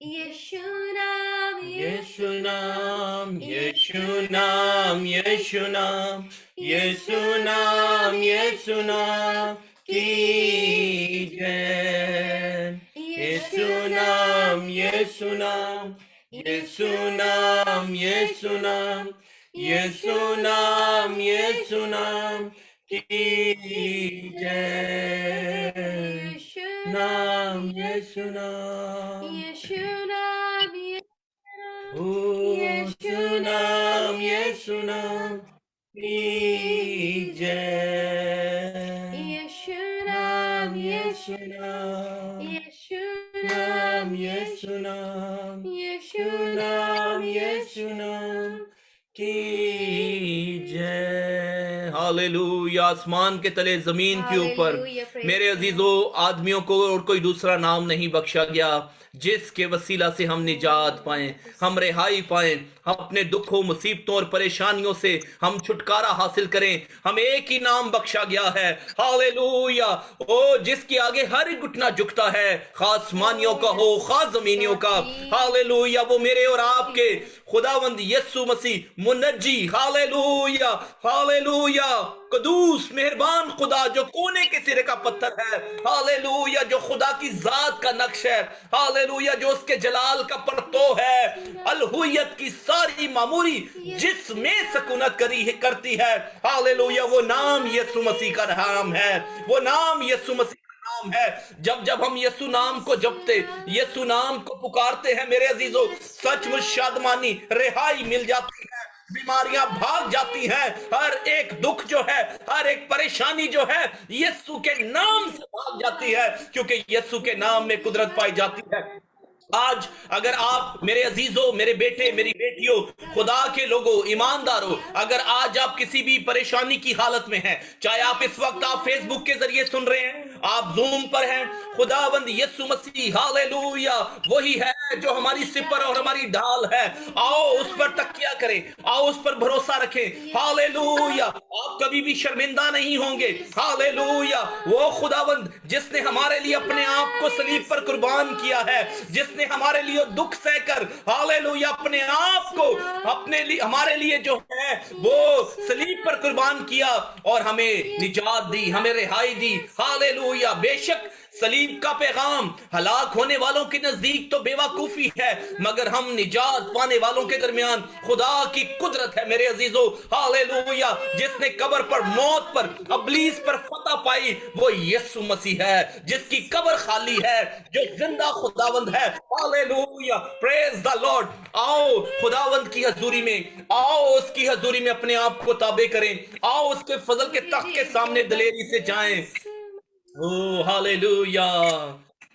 यीशु नाम, यीशु नाम, यीशु नाम, यीशु नाम, यीशु नाम, यीशु नाम की जय। यीशु नाम, यीशु नाम, यीशु नाम, यीशु नाम, यीशु नाम, यीशु नाम की जय। नाम, यीशु नाम, यीशु नाम, यीशु नाम, यीशु नाम की जय। यीशु नाम, यीशु नाम, यीशु नाम, यीशु नाम, यीशु नाम, यीशु नाम की जय। हालेलुया। आसमान के तले जमीन के ऊपर मेरे अजीजों आदमियों को और कोई दूसरा नाम नहीं बख्शा गया जिसके वसीला से हम निजात पाएं, हम रिहाई पाएं, हम अपने दुखों मुसीबतों और परेशानियों से हम छुटकारा हासिल करें। हम एक ही नाम बख्शा गया है, हालेलुया। ओ जिसके आगे हर एक घुटना झुकता है, खास आसमानियों का हो खास जमीनियों का, हालेलुया। वो मेरे और आपके खुदावंद यीशु मसीह मुनज्जी, हालेलुया, हालेलुया, कदूस मेहरबान खुदा जो कोने के सिरे का पत्थर है, हालेलुया, जो खुदा की जात का नक्श है, हालेलुया, जो उसके जलाल का परतो है, अलहुयत की सारी मामूरी जिसमें सकूनत करती है, हालेलुया, वो नाम यीशु मसीह का नाम है, वो नाम यीशु मसीह नाम है। जब जब हम यीशु नाम को जपते, यीशु नाम को पुकारते हैं मेरे अजीजों, सचमुच शादमानी रिहाई मिल जाती है, बीमारियां भाग जाती हैं, हर एक दुख जो है, हर एक परेशानी जो है यीशु के नाम से भाग जाती है, क्योंकि यीशु के नाम में कुदरत पाई जाती है। आज अगर आप मेरे अजीजों, मेरे बेटे, मेरी बेटियों, खुदा के लोगों, ईमानदारों, अगर आज आप किसी भी परेशानी की हालत में हैं, चाहे आप इस वक्त आप फेसबुक के जरिए सुन रहे हैं, आप जूम पर हैं, खुदावंद यीशु मसीह, हालेलुया, वही है जो हमारी सिपर और हमारी ढाल है। आओ उस पर तकिया करें, आओ उस पर भरोसा रखें, हालेलुया। आप कभी भी शर्मिंदा नहीं होंगे, हालेलुया। वो खुदावंद जिसने हमारे लिए अपने आप को सलीब पर कुर्बान किया है, जिसने हमारे लिए दुख सहकर, हालेलुया, अपने आप को अपने लिए हमारे लिए जो है वो सलीब पर कुर्बान किया और हमें निजात दी, हमें रिहाई दी, हालेलुया। बेशक सलीब का पैगाम हलाक होने वालों के नजदीक तो बेवकूफी है, मगर हम निजात पाने वालों के दरमियान खुदा की कुदरत है मेरे अजीजों, हालेलुया। जिसने कब्र पर, मौत पर, अबलीस पर फतह पाई, वो यीशु मसीह है, जिसकी कब्र खाली है, जो जिंदा खुदावंद है, हालेलुया, प्रेज द लॉर्ड। आओ खुदावंद की हजूरी में, आओ उसकी हजूरी में अपने आप को ताबे करें, आओ उसके फजल के तख्त के सामने दलेरी से जाएं। ओ हालेलुया,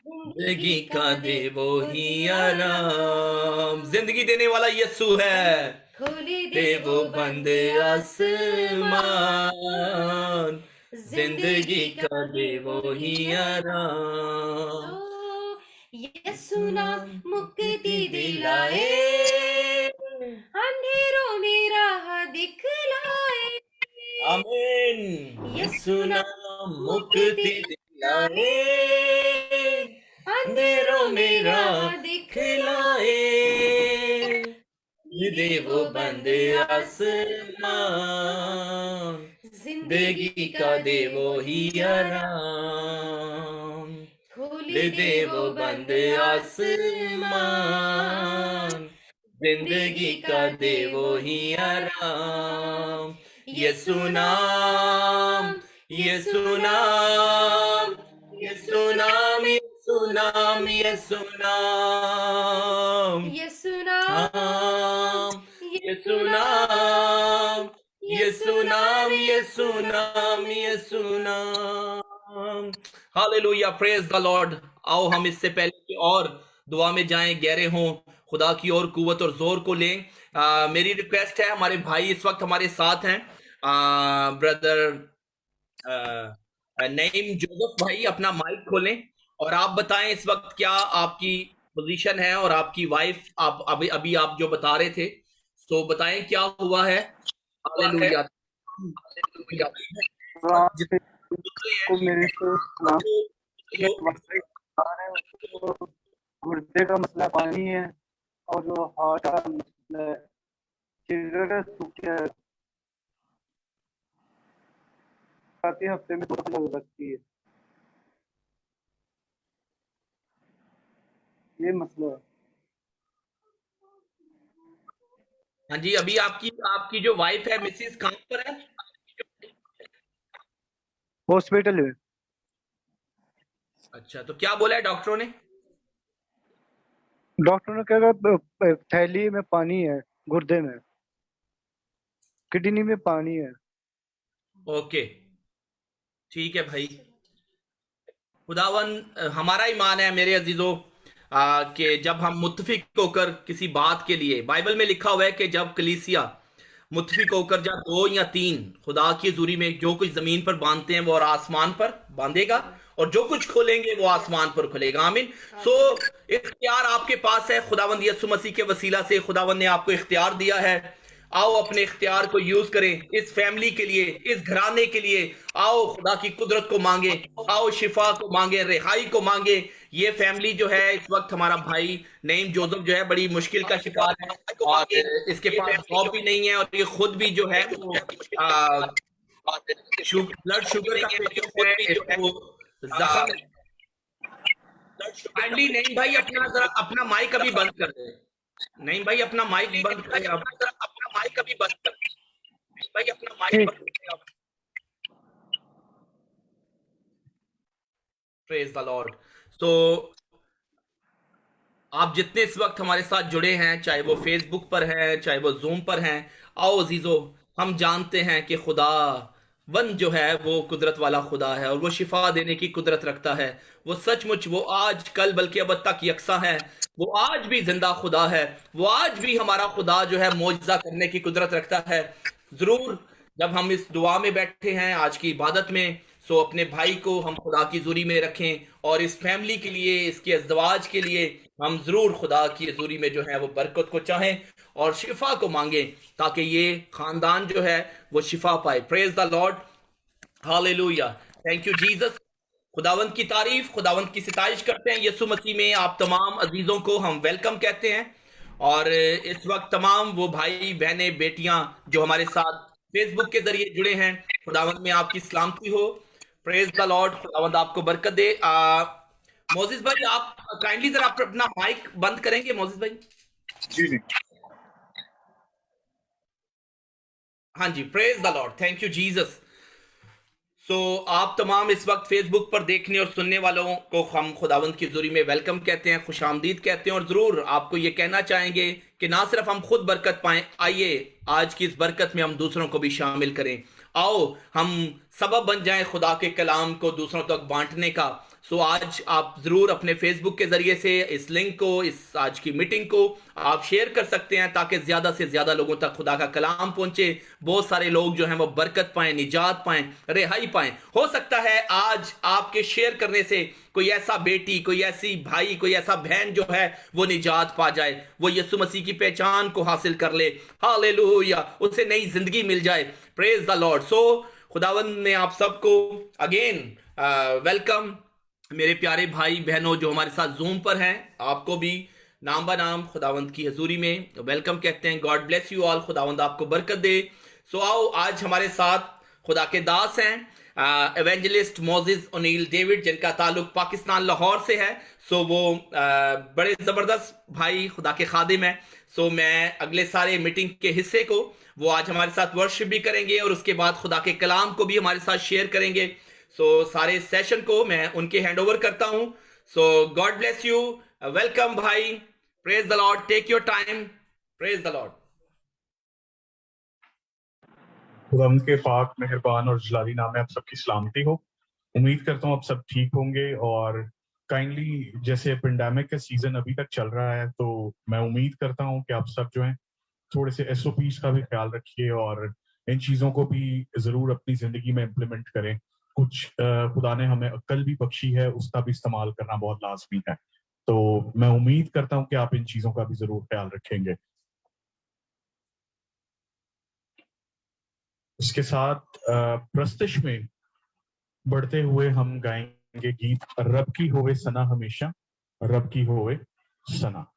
जिंदगी का दे वो ही आराम, जिंदगी देने वाला यीशु है, दे वो बंद आसमान, जिंदगी का दे वो ही आराम। यीशु नाम मुक्ति दिलाए, अंधेरों में राह दिखलाए, आमीन। यीशु नाम मुक्ति दिलाए, अंधेरों में राह दिखलाए, दे वो बंद आसमान, जिंदगी का दे वो ही आराम, दे वो बंद आसमान, जिंदगी का दे वो ही आराम। यीशु नाम, यीशु नाम, यीशु नाम, यीशु नाम, यीशु नाम, यीशु नाम, यीशु नाम, यीशु नाम, यीशु नाम, यीशु नाम। Hallelujah, praise the Lord. आओ हम इससे पहले कि और दुआ में जाएं, गहरे हों, खुदा की और कुव्वत और जोर को लें। मेरी रिक्वेस्ट है, हमारे भाई इस वक्त हमारे साथ हैं, ब्रदर नईम जोसेफ भाई, अपना माइक खोलें और आप बताएं इस वक्त क्या आपकी पोजीशन है और आपकी वाइफ, आप अभी अभी आप जो बता रहे थे, तो बताएं क्या हुआ है। हालेलुया। को मेरे से गुर्दे का मसला पानी है, और जो हार्ट का मसला है सिगरेट सूखे काफी हफ्ते में 2 लग सकती है, ये मसला है। हाँ जी, अभी आपकी आपकी जो वाइफ है मिसिस कहाँ पर है? हॉस्पिटल में। अच्छा, तो क्या बोला है डॉक्टरों ने? डॉक्टर ने कहा थैली में पानी है, गुर्दे में, किडनी में पानी है। ओके, ठीक है भाई। खुदावन हमारा ईमान है मेरे अजीजों कि जब हम मुत्तफिक होकर किसी बात के लिए, बाइबल में लिखा हुआ है कि जब कलीसिया मुत्तफिक होकर जब 2 या 3 खुदा की हजूरी में जो कुछ जमीन पर बांधते हैं वो और आसमान पर बांधेगा, और जो कुछ खोलेंगे वो आसमान पर खुलेगा। आमीन। सो इख्तियार आपके पास है, खुदावंद यीशु मसीह के वसीला से खुदावंद ने आपको इख्तियार दिया है। आओ अपने इख्तियार को यूज करें इस फैमिली के लिए, इस घराने के लिए। आओ खुदा की कुदरत को मांगे, आओ शिफा को मांगे, रिहाई को मांगे। ये फैमिली जो है इस वक्त, हमारा भाई नईम जोसेफ जो है बड़ी मुश्किल का शिकार है, और इसके पास जॉब भी नहीं है, और ये खुद भी जो है वो ब्लड शुगर का पेशेंट है, इसको जख्म। काइंडली नहीं भाई अपना जरा अपना माइक अभी बंद कर दे। नहीं भाई अपना माइक बंद करें आप, अपना माइक अभी बंद कर भाई, अपना माइक बंद करें आप। Praise the Lord. तो आप जितने इस वक्त हमारे साथ जुड़े हैं, चाहे वो फेसबुक पर हैं, चाहे वो जूम पर हैं, आओ अजीजों, हम जानते हैं कि खुदा वन जो है वो कुदरत वाला खुदा है, और वो शिफा देने की कुदरत रखता है। वो सचमुच वो आज कल बल्कि अब तक यकसा है। वो आज भी जिंदा खुदा है, वो आज भी हमारा खुदा जो है मौजज़ा करने की कुदरत रखता है। जरूर जब हम इस दुआ में बैठे हैं आज की इबादत में, सो अपने भाई को हम खुदा की हजूरी में रखें, और इस फैमिली के लिए, इसके अज़दवाज के लिए हम जरूर खुदा की हजूरी में जो है वो बरकत को चाहें और शिफा को मांगें, ताकि ये खानदान जो है वो शिफा पाए। Praise the Lord, hallelujah, thank you Jesus. खुदावंत की तारीफ, खुदावंत की सिताइश करते हैं। यीशु मसीह में आप तमाम अजीजों को हम वेलकम कहते हैं, और इस वक्त तमाम वो भाई बहनें बेटियां जो हमारे साथ फेसबुक के जरिए जुड़े हैं, खुदावंत में आपकी सलामती हो। प्रेज द लॉर्ड, खुदावंत आपको बरकत दे। मोजिस भाई आप काइंडली जरा अपना माइक बंद करेंगे मोजिस भाई? जी जी। हाँ जी, praise the Lord, thank you Jesus. So आप तमाम इस वक्त फेसबुक पर देखने और सुनने वालों को हम खुदावंत की हजूरी में वेलकम कहते हैं, खुश आमदीद कहते हैं, और ज़रूर आपको ये कहना चाहेंगे कि ना सिर्फ हम खुद बरकत पाएं, आइए आज की इस बरकत में हम दूसरों को भी शामिल करें। आओ हम सबब बन जाएं खुदा के कलाम को दूसरों तक बांटने का। सो आज आप ज़रूर अपने फेसबुक के ज़रिए से इस लिंक को, इस आज की मीटिंग को आप शेयर कर सकते हैं, ताकि ज़्यादा से ज़्यादा लोगों तक खुदा का कलाम पहुंचे, बहुत सारे लोग जो हैं वो बरकत पाएं, निजात पाएं, रिहाई पाएं। हो सकता है आज आपके शेयर करने से कोई ऐसा बेटी, कोई ऐसी भाई, कोई ऐसा बहन जो है वो निजात पा जाए, वो यीशु मसीह की पहचान को हासिल कर ले, हालेलुया, उसे नई जिंदगी मिल जाए। Praise the Lord. सो खुदावंद ने आप सबको अगेन वेलकम। मेरे प्यारे भाई बहनों जो हमारे साथ जूम पर हैं, आपको भी नाम बा नाम खुदावंद की हजूरी में वेलकम कहते हैं। गॉड ब्लेस यू ऑल, खुदावंद आपको बरकत दे। सो आओ, आज हमारे साथ खुदा के दास हैं एवेंजलिस्ट मोजिस ओनील डेविड, जिनका ताल्लुक पाकिस्तान लाहौर से है। सो वो बड़े ज़बरदस्त भाई खुदा के खादिम हैं। सो मैं अगले सारे मीटिंग के हिस्से को वो आज हमारे साथ वर्शिप भी करेंगे, और उसके बाद खुदा के कलाम को भी हमारे साथ शेयर करेंगे। सो सारे सेशन को मैं उनके हैंड ओवर करता हूं। So God bless you, welcome भाई, praise the Lord, take your time, praise the Lord. खुदावंद के पाक मेहरबान और जलाली नाम में आप सबकी सलामती हो। उम्मीद करता हूँ आप सब ठीक होंगे, और काइंडली जैसे पेंडेमिक का सीजन अभी तक चल रहा है, तो मैं उम्मीद करता हूँ कि आप सब जो हैं थोड़े से SOPs का भी ख्याल रखिए, और इन चीज़ों को भी ज़रूर अपनी ज़िंदगी में इम्प्लीमेंट करें। कुछ खुदा ने हमें अक्ल भी बख्शी है, उसका भी इस्तेमाल करना बहुत लाजमी है। तो मैं उम्मीद करता हूँ कि आप इन चीज़ों का भी ज़रूर ख्याल रखेंगे। इसके साथ प्रस्तश में बढ़ते हुए हम गाएंगे गीत रब की होवे सना हमेशा, रब की होवे। सना।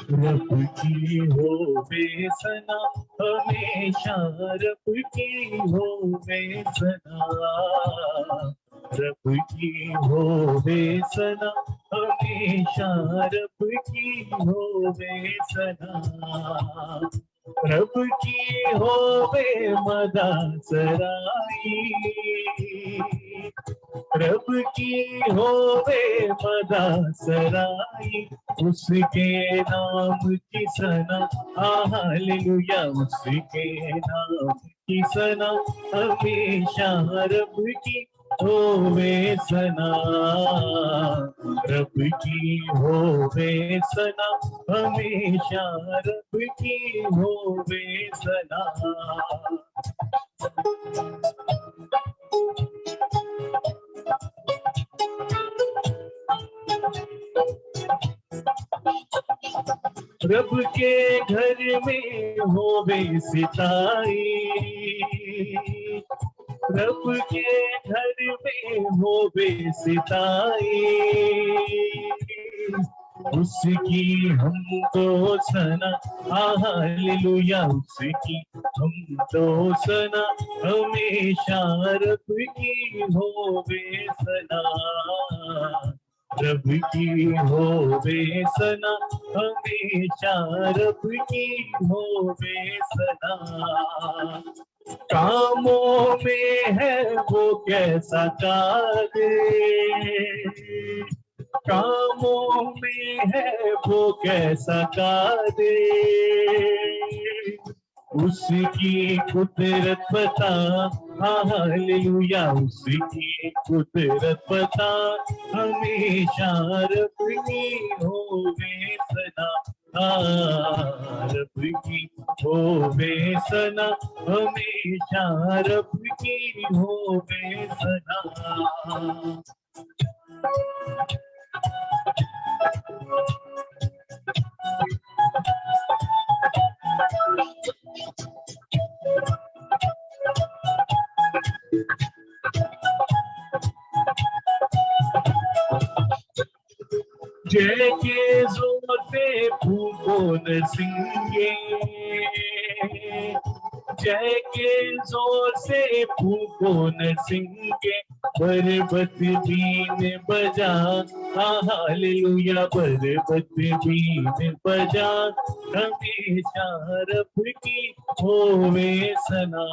रब की हो बेसना हमेशा, रब की हो बेसना, रब की हो बेसना हमेशा, रब की हो बेसना, रब की हो बेमदा सराई, रब की होवे मदा सराई, उसके नाम की सना, हालेलुया, उसके नाम की सना हमेशा, रब की होवे सना, रब की होवे सना हमेशा, रब की होवे सना। रब के घर में होवे सिताई, रब के घर में होवे सिताई, उसकी हमको सना, हालेलुया, उसकी हमको सना हमेशा, रब की होवे सना, रब की होवे सना हमेशा, रब की होवे सना। कामों में है वो कैसा कादिर, कामों में है वो कैसा कादिर, उसकी कुदरत बता, हालेलुया, उसकी कुदरत बता हमेशा, रब की होवे सना, रब की होवे सना हमेशा, रब की होवे सना। जय के जोर पे फूको नरसिंगे, जय के जोर से फूको नरसिंगे, बरबत बीन बजा, हालेलुया, बरबत बीन बजा हमेशा, रब की होवे सना,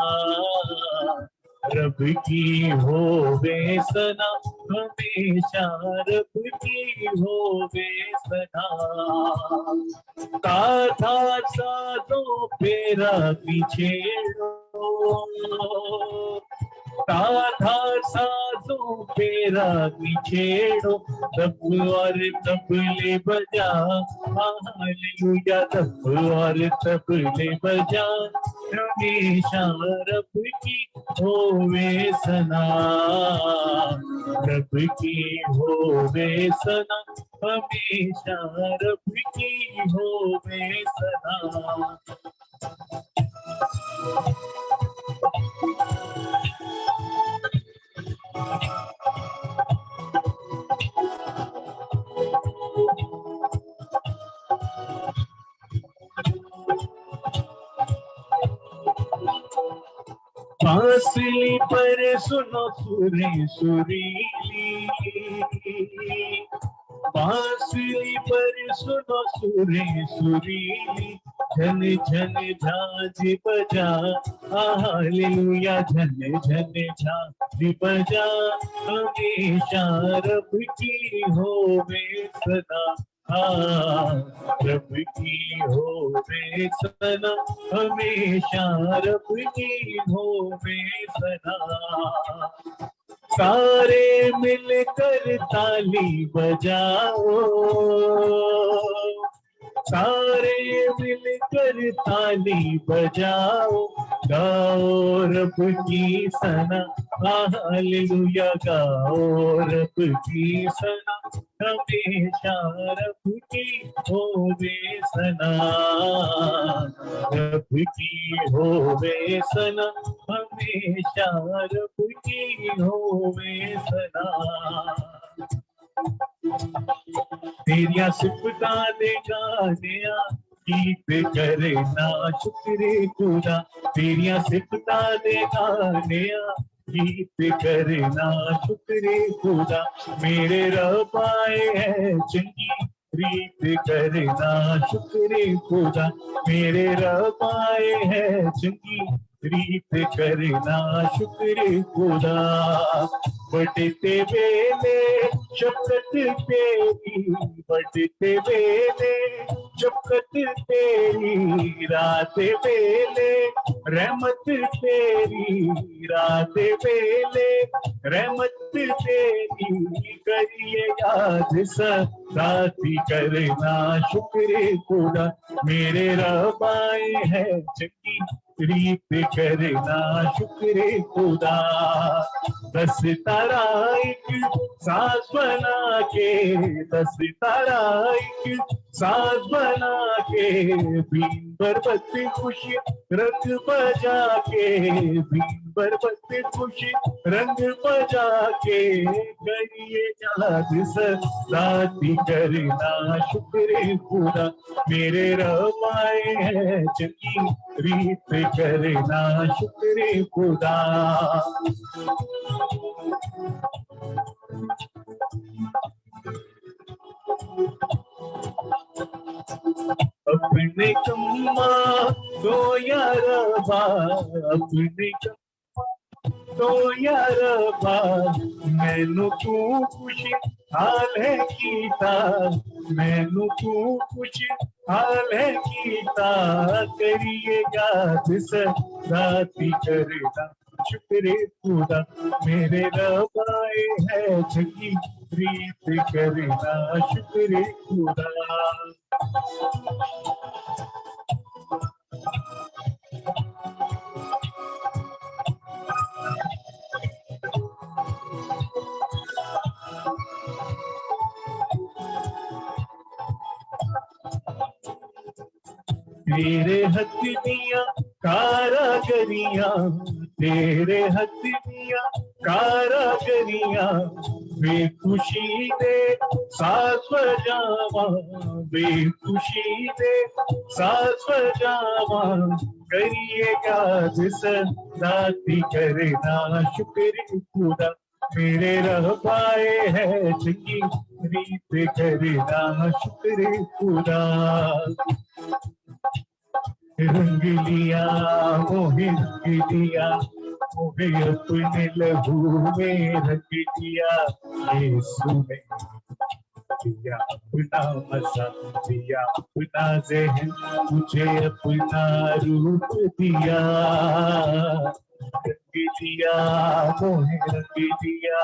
रब की होवे सना हमेशा, रब की होवे सना। था साधो फेरा पीछेड़ो, था साधो फेरा पीछेड़ो, तब और तबले बजा, हालेलुया, तब और तबले बजा हमेशा, रब की होवे सना, रब की होवे सना हमेशा, रब की होवे सना। बांसुरी पर सुनो सुरी सुरीली, बांसुरी पर सुनो सुरी सुरीली, झन झन झांझ बजा, हालेलुया, झन झन झांझ बजा हमेशा, रब की होवे सना, रब की होवे सना हमेशा, रब की होवे सना। सारे मिलकर ताली बजाओ, سارے مل کر تالی بجاؤ گاؤ رب کی ثنا ہاللویا گاؤ رب کی ثنا ہمیشہ رب کی ہووے ثنا رب کی ہووے ثنا ہمیشہ رب کی ہووے ثنا تیریاں صفتاں دے گانیاں گیت کرنا شکر خدا تیریاں صفتاں دے گانیاں گیت کرنا شکر خدا میرے رب آئے ہیں چنگی ریت کرنا شکر خدا میرے رب آئے ہیں چنگی ریت کرنا شکر خدا بڑھتے ویلے شفقت تیری بڑھتے ویلے شفقت تیری رات ویلے رحمت تیری رات ویلے رحمت تیری کریے یاد ساتھی کرنا شکر خدا میرے رب آئے ہیں چنگی ریت کرنا شکر خدا دس تارا ایک ساز بنا کے دس تارا ایک ساز بنا کے بین بربت خوشی رنگ بجا کے بین بربت خوشی رنگ بجا کے کریے یاد ساتھی کرنا شکر خدا میرے رب آئے ہیں چنگی ریت کرنا شکر خدا اپنے کما تو یار با اپنے تو یار با مینو تو خوشی حال ہے کیتا مینو تو خوشی حال ہے کیتا کریے یاد ساتھی کرنا شکر خدا میرے رب آئے ہے چنگی ریت کرنا شکر خدا تیرے ہاتھ دیاں کاراگریاں تیرے ہاتھ دیاں کاراگریاں بے خوشی دے ساز بجاواں بے خوشی دے ساز بجاواں کریے یاد ساتھی کرنا شکر خدا میرے رب آئے ہے چنگی ریت کرنا شکر خدا رنگ لیا موہ رنگ لیا موہ اپنے لہو میں رنگ لیا یسوع نے دیا اپنا مزہ دیا اپنا ذہن مجھے اپنا روپ دیا رنگ دیا موہ رنگ دیا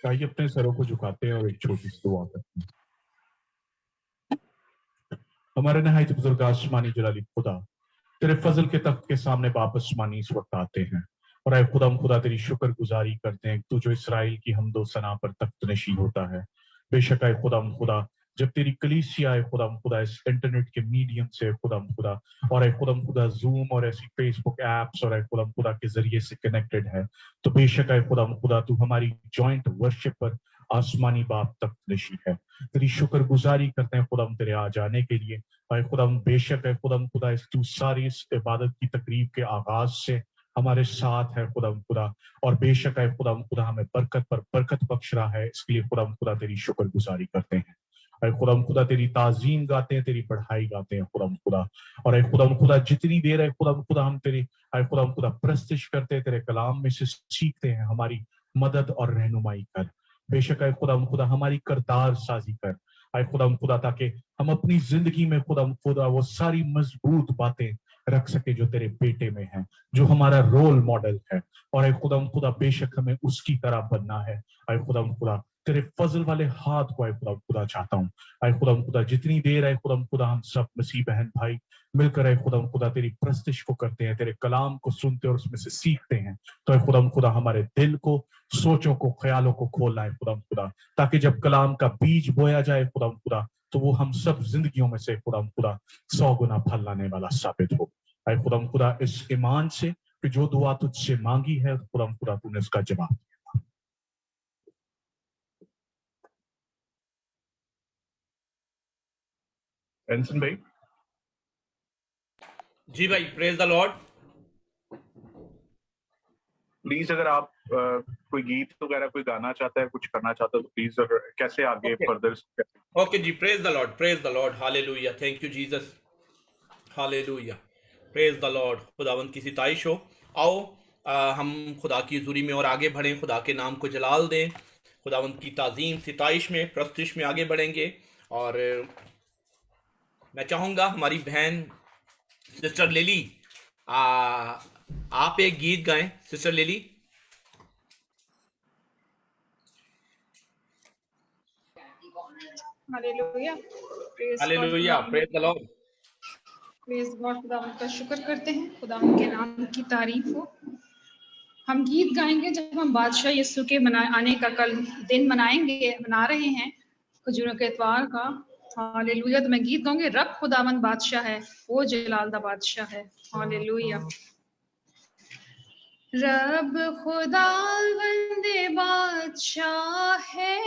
آئیے اپنے سروں کو جھکاتے ہیں اور ایک چھوٹی سی دعا کرتے ہیں ہمارے نہایت بزرگ آسمانی جلالی خدا تیرے فضل کے تخت کے سامنے باپ آسمانی اس وقت آتے ہیں اور اے خدا تیری شکر گزاری کرتے ہیں تو جو اسرائیل کی حمد و ثنا پر تخت نشین ہوتا ہے بے شک اے خدا جب تیری کلیسیا اے خدا اس انٹرنیٹ کے میڈیم سے خدا اور اے خدا زوم اور ایسی فیس بک ایپس اور اے خدا کے ذریعے سے کنیکٹڈ ہے تو بے شک اے خدا تو ہماری جوائنٹ ورشپ پر آسمانی باپ تخت نشین ہے تیری شکر گزاری کرتے ہیں تیرے آ جانے کے لیے اے بے شک اے خدا اس تو ساری اس عبادت کی تقریب کے آغاز سے ہمارے ساتھ ہے خدا اور بے شک اے خدا ہمیں برکت پر برکت بخش رہا ہے اس کے لیے خدا تیری شکر گزاری کرتے ہیں اے خدا تیری تعظیم گاتے ہیں تیری بڑھائی گاتے ہیں خدا اور اے خدا جتنی دیر ہے خدا ہم تیری اے خدا پرستش کرتے ہیں تیرے کلام میں سے سیکھتے ہیں ہماری مدد اور رہنمائی کر بے شک اے خدا ہماری کردار سازی کر आए खुदा ताकि हम अपनी जिंदगी में खुदा वो सारी मजबूत बातें रख सके जो तेरे बेटे में है, जो हमारा रोल मॉडल है। और आए खुदा बेशक हमें उसकी तरह बनना है। आए खुदा तेरे फजल वाले हाथ को आए खुदा चाहता हूँ। आए खुदा जितनी देर आए खुदा हम सब मसीह बहन भाई मिलकर आए खुदा तेरी प्रस्तिश को करते हैं, तेरे कलाम को सुनते और उसमें से सीखते हैं, तो आए खुदा हमारे दिल को, सोचों को, ख्यालों को खोलना है खुदा, ताकि जब कलाम का बीज बोया जाए खुदा तो वो हम सब जिंदगियों में से खुदा 100 गुना फल लाने वाला साबित हो। आए खुदा इस ईमान से कि जो दुआ तुझसे मांगी है खुदा तूने इसका जवाब दिया। एंसन भाई। जी भाई, प्रेज द लॉर्ड। प्लीज अगर आप कोई गीत वगैरह कोई गाना चाहता है, कुछ करना चाहता है तो प्लीज, और कैसे आगे फर्दर। ओके जी, praise the Lord, hallelujah, thank you Jesus, hallelujah, praise the Lord, खुदावंद की सिताइश हो। आओ हम खुदा की हुजूरी में और आगे बढ़ें, खुदा के नाम को जलाल दें, खुदावंद की ताज़ीम, सिताइश में, प्रस्तिश में आगे बढ़ेंगे। और मैं चाहूँगा हमारी बहन सिस्टर लिली, आप एक गीत गाएं sister lily. Hallelujah, hallelujah, praise the Lord. Praise God. खुदा का शुक्र करते हैं, खुदा के नाम की तारीफ हो। हम गीत गाएंगे जब हम बादशाह यीशु के आने का कल दिन मना रहे हैं, खजूरों के इतवार का। हालेलुया। तो मैं गीत गाऊंगी, रब खुदावंद बादशाह है, वो जलाल दा बादशाह है। हालेलुया। रब खुदावंद बादशाह है,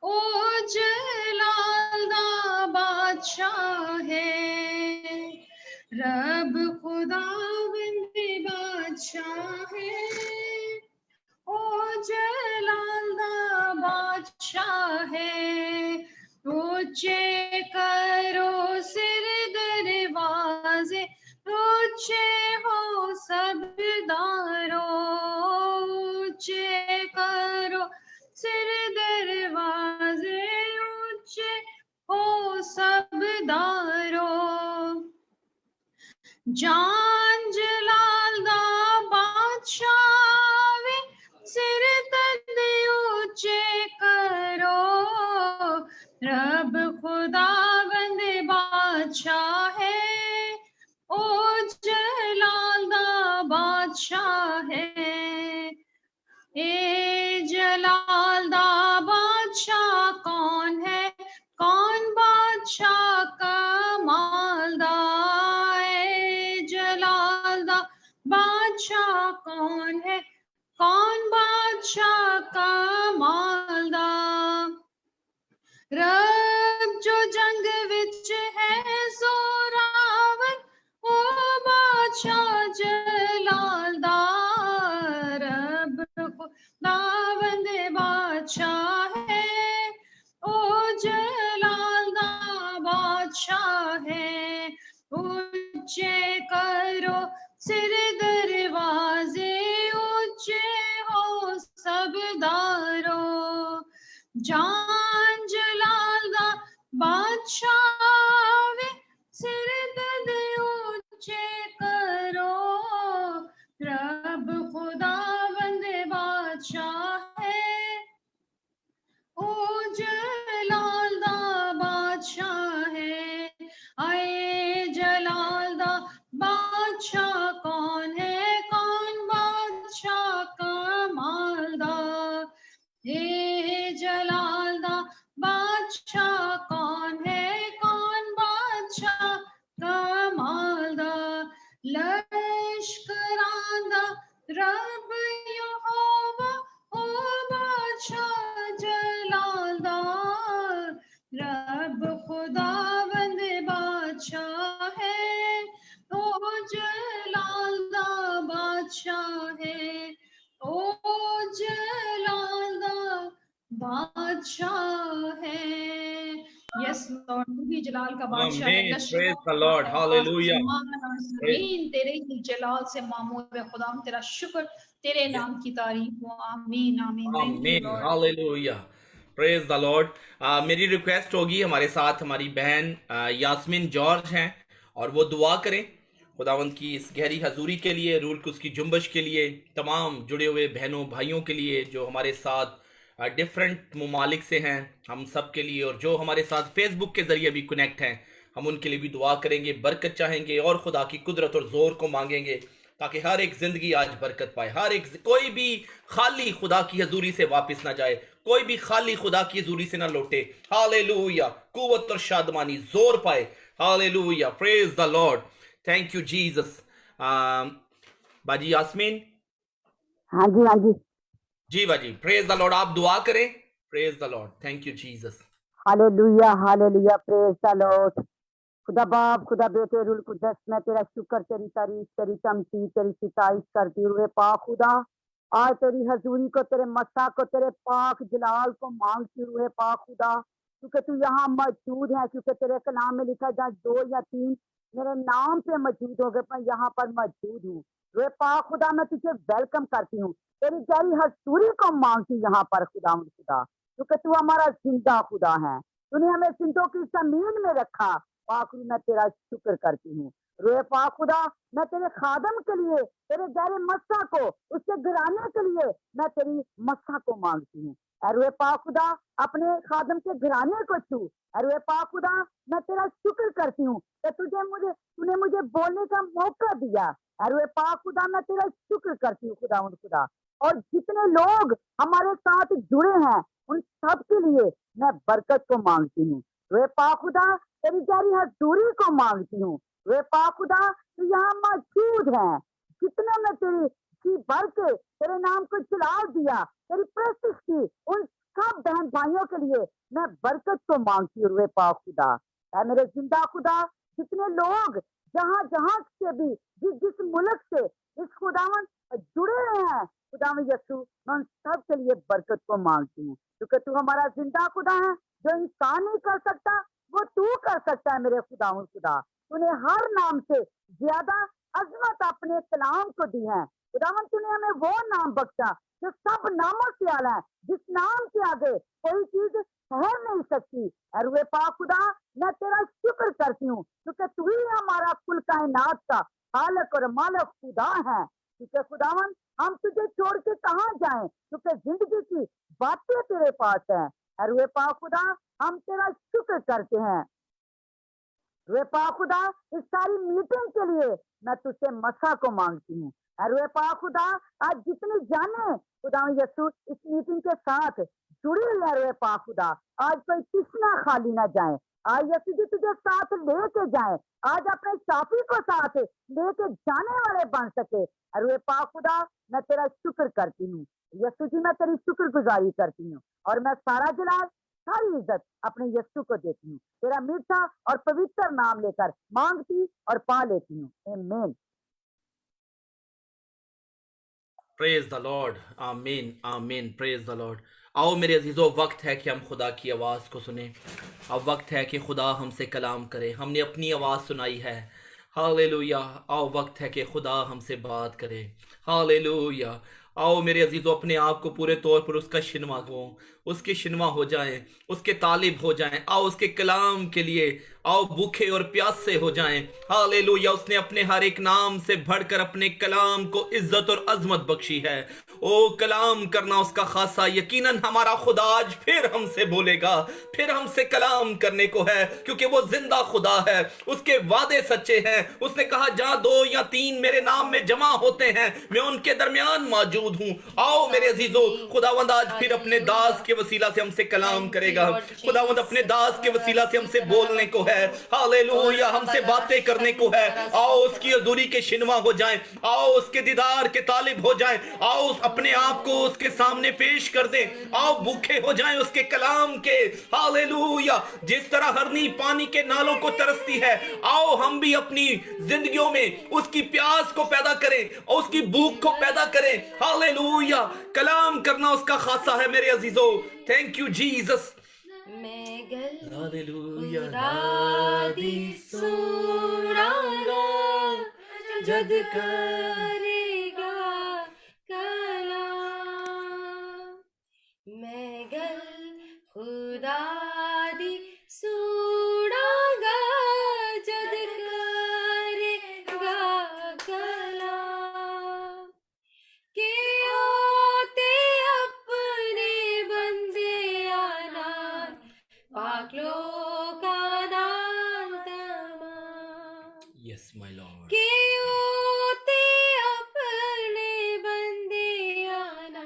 ओ जलाल दा बादशाह है। रब खुदावंद बादशाह है, ओ जलाल दा बादशाह है। ऊंचे करो सिर दरवाजे, ऊंचे हो सब दारों, ऊंचे करो सिर दरवाजे, ऊंचे हो सब दारों। जान जलाल दा बादशाह वे, सिर तद ऊंचे करो। रब खुदावंद बादशाह है, ओ जलाल दा बादशाह है। ए जलाल दा बादशाह कौन है, कौन बादशाह का मालदार। ए जलाल दा बादशाह कौन है, कौन बादशाह का मालदार। रब जो जंग विच है जोरावर, ओ बादशाह जलाल दा। रब खुदावंद बादशाह है, ओ जलाल दा बादशाह है। ऊंचे करो सिर दरवाजे, ऊंचे हो सब दारों। जान जलाल दा बादशाह वे, सिर तद ऊंचे करो। रब खुदावंद बादशाह है, ओ जलाल दा बादशाह है। आए जलाल दा बादशाह कौन है, कौन बादशाह का मालदार। हे जलाल दा बादशाह कौन है, कौन बादशाह का मालदार। लश्करां दा रब यहोवा, ओ बादशाह जलाल दा। रब खुदावंद बादशाह है, ओ जलाल दा बादशाह है, ओ जलाल दा बादशाह है। यस लॉर्ड, तू भी जलाल का बादशाह है। आमीन, प्रेज द लॉर्ड, हालेलुया। जमीन तेरे ही जलाल से मामूर है। खुदा तेरा शुक्र, तेरे नाम की तारीफ हो। आमीन आमीन। थैंक यू आमीन, Lord. Hallelujah. Praise the Lord. मेरी रिक्वेस्ट होगी, हमारे साथ हमारी बहन यास्मीन जॉर्ज हैं और वो दुआ करें खुदावंद की इस गहरी हजूरी के लिए, रूल की उसकी जुम्बश के लिए, तमाम जुड़े हुए बहनों भाइयों के लिए जो हमारे साथ डिफरेंट ममालिक से हैं, हम सब के लिए, और जो हमारे साथ फेसबुक के ज़रिए भी कनेक्ट हैं, हम उनके लिए भी दुआ करेंगे, बरकत चाहेंगे और खुदा की कुदरत और ज़ोर को मांगेंगे ताकि हर एक ज़िंदगी आज बरकत पाए, हर एक कोई भी खाली खुदा की हजूरी से वापस ना जाए, कोई भी खाली खुदा की हजूरी से ना लौटे। हालेलुया, कुव्वत और शादमानी जोर पाए। Hallelujah, praise the Lord, thank you Jesus. बाजी यास्मीन, हाँ जी हाँ जी। जी बाजी, प्रेज द लॉर्ड, आप दुआ करें। Praise the Lord, thank you Jesus. Hallelujah hallelujah, praise the Lord. खुदा बाप, खुदा बेटे, रूल कुदस, मैं तेरा शुक्र, तेरी तारीफ, तेरी तमसीह, तेरी सिताइश करती हुए पाक खुदा, आज तेरी हजूरी को, तेरे मसा को, तेरे पाक जलाल को मांगती हुए पाक खुदा, क्योंकि तू यहाँ मौजूद है, क्योंकि तेरे कलाम में लिखा है जहाँ 2 या 3 मेरे नाम पे मौजूद हो गए, मैं यहाँ पर मौजूद हूँ। वे पाक खुदा, मैं तुझे वेलकम करती हूँ, तेरी गहरी हजूरी को मांगती यहाँ पर खुदा खुदा, क्योंकि तू हमारा जिंदा खुदा है। तूने हमें जिंदों की जमीन में रखा। पाखुदा, मैं तेरा शुक्र करती हूँ। रोए पाक खुदा, मैं तेरे खादम के लिए, तेरे गहरे मस्सा को, उसके घराने के लिए मैं तेरी मस्सा को मांगती हूँ। रोए पाक खुदा, अपने खादम के घराने को छू। रोए पाक खुदा, मैं तेरा शुक्र करती हूँ कि तूने मुझे बोलने का मौका दिया। रोए पाक खुदा, मैं तेरा शुक्र करती हूँ खुदा खुदा। और जितने लोग हमारे साथ जुड़े हैं उन सब के लिए मैं बरकत को मांगती हूँ। वे पाक खुदा, तेरी गहरी हजूरी को मांगती हूँ। वे पाक खुदा, तू यहाँ मौजूद है। जितने में तेरी की भर के तेरे नाम को जलाल दिया, तेरी प्रस्तुत की, उन सब बहन भाइयों के लिए मैं बरकत को मांगती हूँ। वे पाक खुदा, ऐ मेरे जिंदा खुदा, जितने लोग जहाँ जहाँ से भी जिस मुल्क से इस खुदावन जुड़े हुए हैं खुदावन यीशु, मैं उन सब के लिए बरकत को मांगती हूँ, क्योंकि तू हमारा जिंदा खुदा है। जो इंसान नहीं कर सकता वो तू कर सकता है मेरे खुदावन खुदा। तूने हर नाम से ज्यादा अजमत अपने कलाम को दी है खुदावन। तूने हमें वो नाम बख्शा जो सब नामों से आला है, जिस नाम के आगे कोई चीज ठहर नहीं सकती। अरुए पाक खुदा, मैं तेरा शुक्र करती हूँ, क्योंकि तू ही हमारा कुल कायनात का खालक और मालिक खुदा है। क्योंकि खुदावन, हम तुझे छोड़ के कहाँ जाएं, क्योंकि जिंदगी की बातें तेरे पास है। अरुए पाक खुदा, हम तेरा शुक्र करते हैं। रुए पाक खुदा, इस सारी मीटिंग के लिए मैं तुझसे मसा को मांगती हूँ। रुए पाक खुदा, आज जितने जाने खुदा यीशु इस मीटिंग के साथ जुड़ी हुई है, रुए पाक खुदा, आज कोई किसना खाली ना जाए। आज यीशु जी तुझे साथ लेके जाए, आज अपने साथी को साथ लेके जाने वाले बन सके। रुए पाक खुदा, मैं तेरा शुक्र करती हूँ। यीशु जी, मैं तेरी शुक्रगुजारी करती हूँ और मैं सारा जलाल, सारी इज्जत अपने यीशु को देती हूँ। तेरा मीठा और पवित्र नाम लेकर मांगती और पा लेती हूँ। आमीन। प्रेज द लॉर्ड, आमीन आमीन, प्रेज द लॉर्ड। आओ मेरे अजीजों, वक्त है कि हम खुदा की आवाज़ को सुने। अब वक्त है कि खुदा हमसे कलाम करे। हमने अपनी आवाज़ सुनाई है, हालेलुया। आओ वक्त है कि खुदा हमसे बात करे, हालेलुया। आओ मेरे अजीजों, अपने आप को पूरे तौर पर उसका शिनवा हो, उसके शिनवा हो जाएं, उसके तालिब हो जाएं। आओ उसके कलाम के लिए आओ भूखे और प्यासे हो जाएं, हालेलुया। उसने अपने हर एक नाम से बढ़कर अपने कलाम को इज्जत और अजमत बख्शी है। ओ कलाम करना उसका खासा, यकीनन हमारा खुदा आज फिर हमसे बोलेगा, फिर हमसे कलाम करने को है, क्योंकि वो जिंदा खुदा है, उसके वादे सच्चे हैं। उसने कहा जहां 2 या 3 मेरे नाम में जमा होते हैं, मैं उनके दरमियान मौजूद हूं। आओ मेरे अजीजों, खुदावंद आज फिर अपने दास के वसीला से हमसे कलाम करेगा। खुदावंद अपने दास के वसीला से हमसे बोलने को है, हालेलुया, हमसे बातें करने को है। आओ उसकी हजूरी के शिनवा हो जाएं, आओ उसके दीदार के तालिब हो जाएं, आओ अपने आप को उसके सामने पेश कर दें, आओ भूखे हो जाएं उसके कलाम के, हालेलुया। जिस तरह हरनी पानी के नालों को तरसती है, आओ हम भी अपनी जिंदगियों में उसकी प्यास को पैदा करें और उसकी भूख को पैदा करें, हालेलुया। कलाम करना उसका खासा है मेरे अजीजों। Thank you Jesus. हालेलुया। दादी सुरागा जग करेगा कलाम, मैं गल Yes, my Lord. के ओते अपने बंदे आना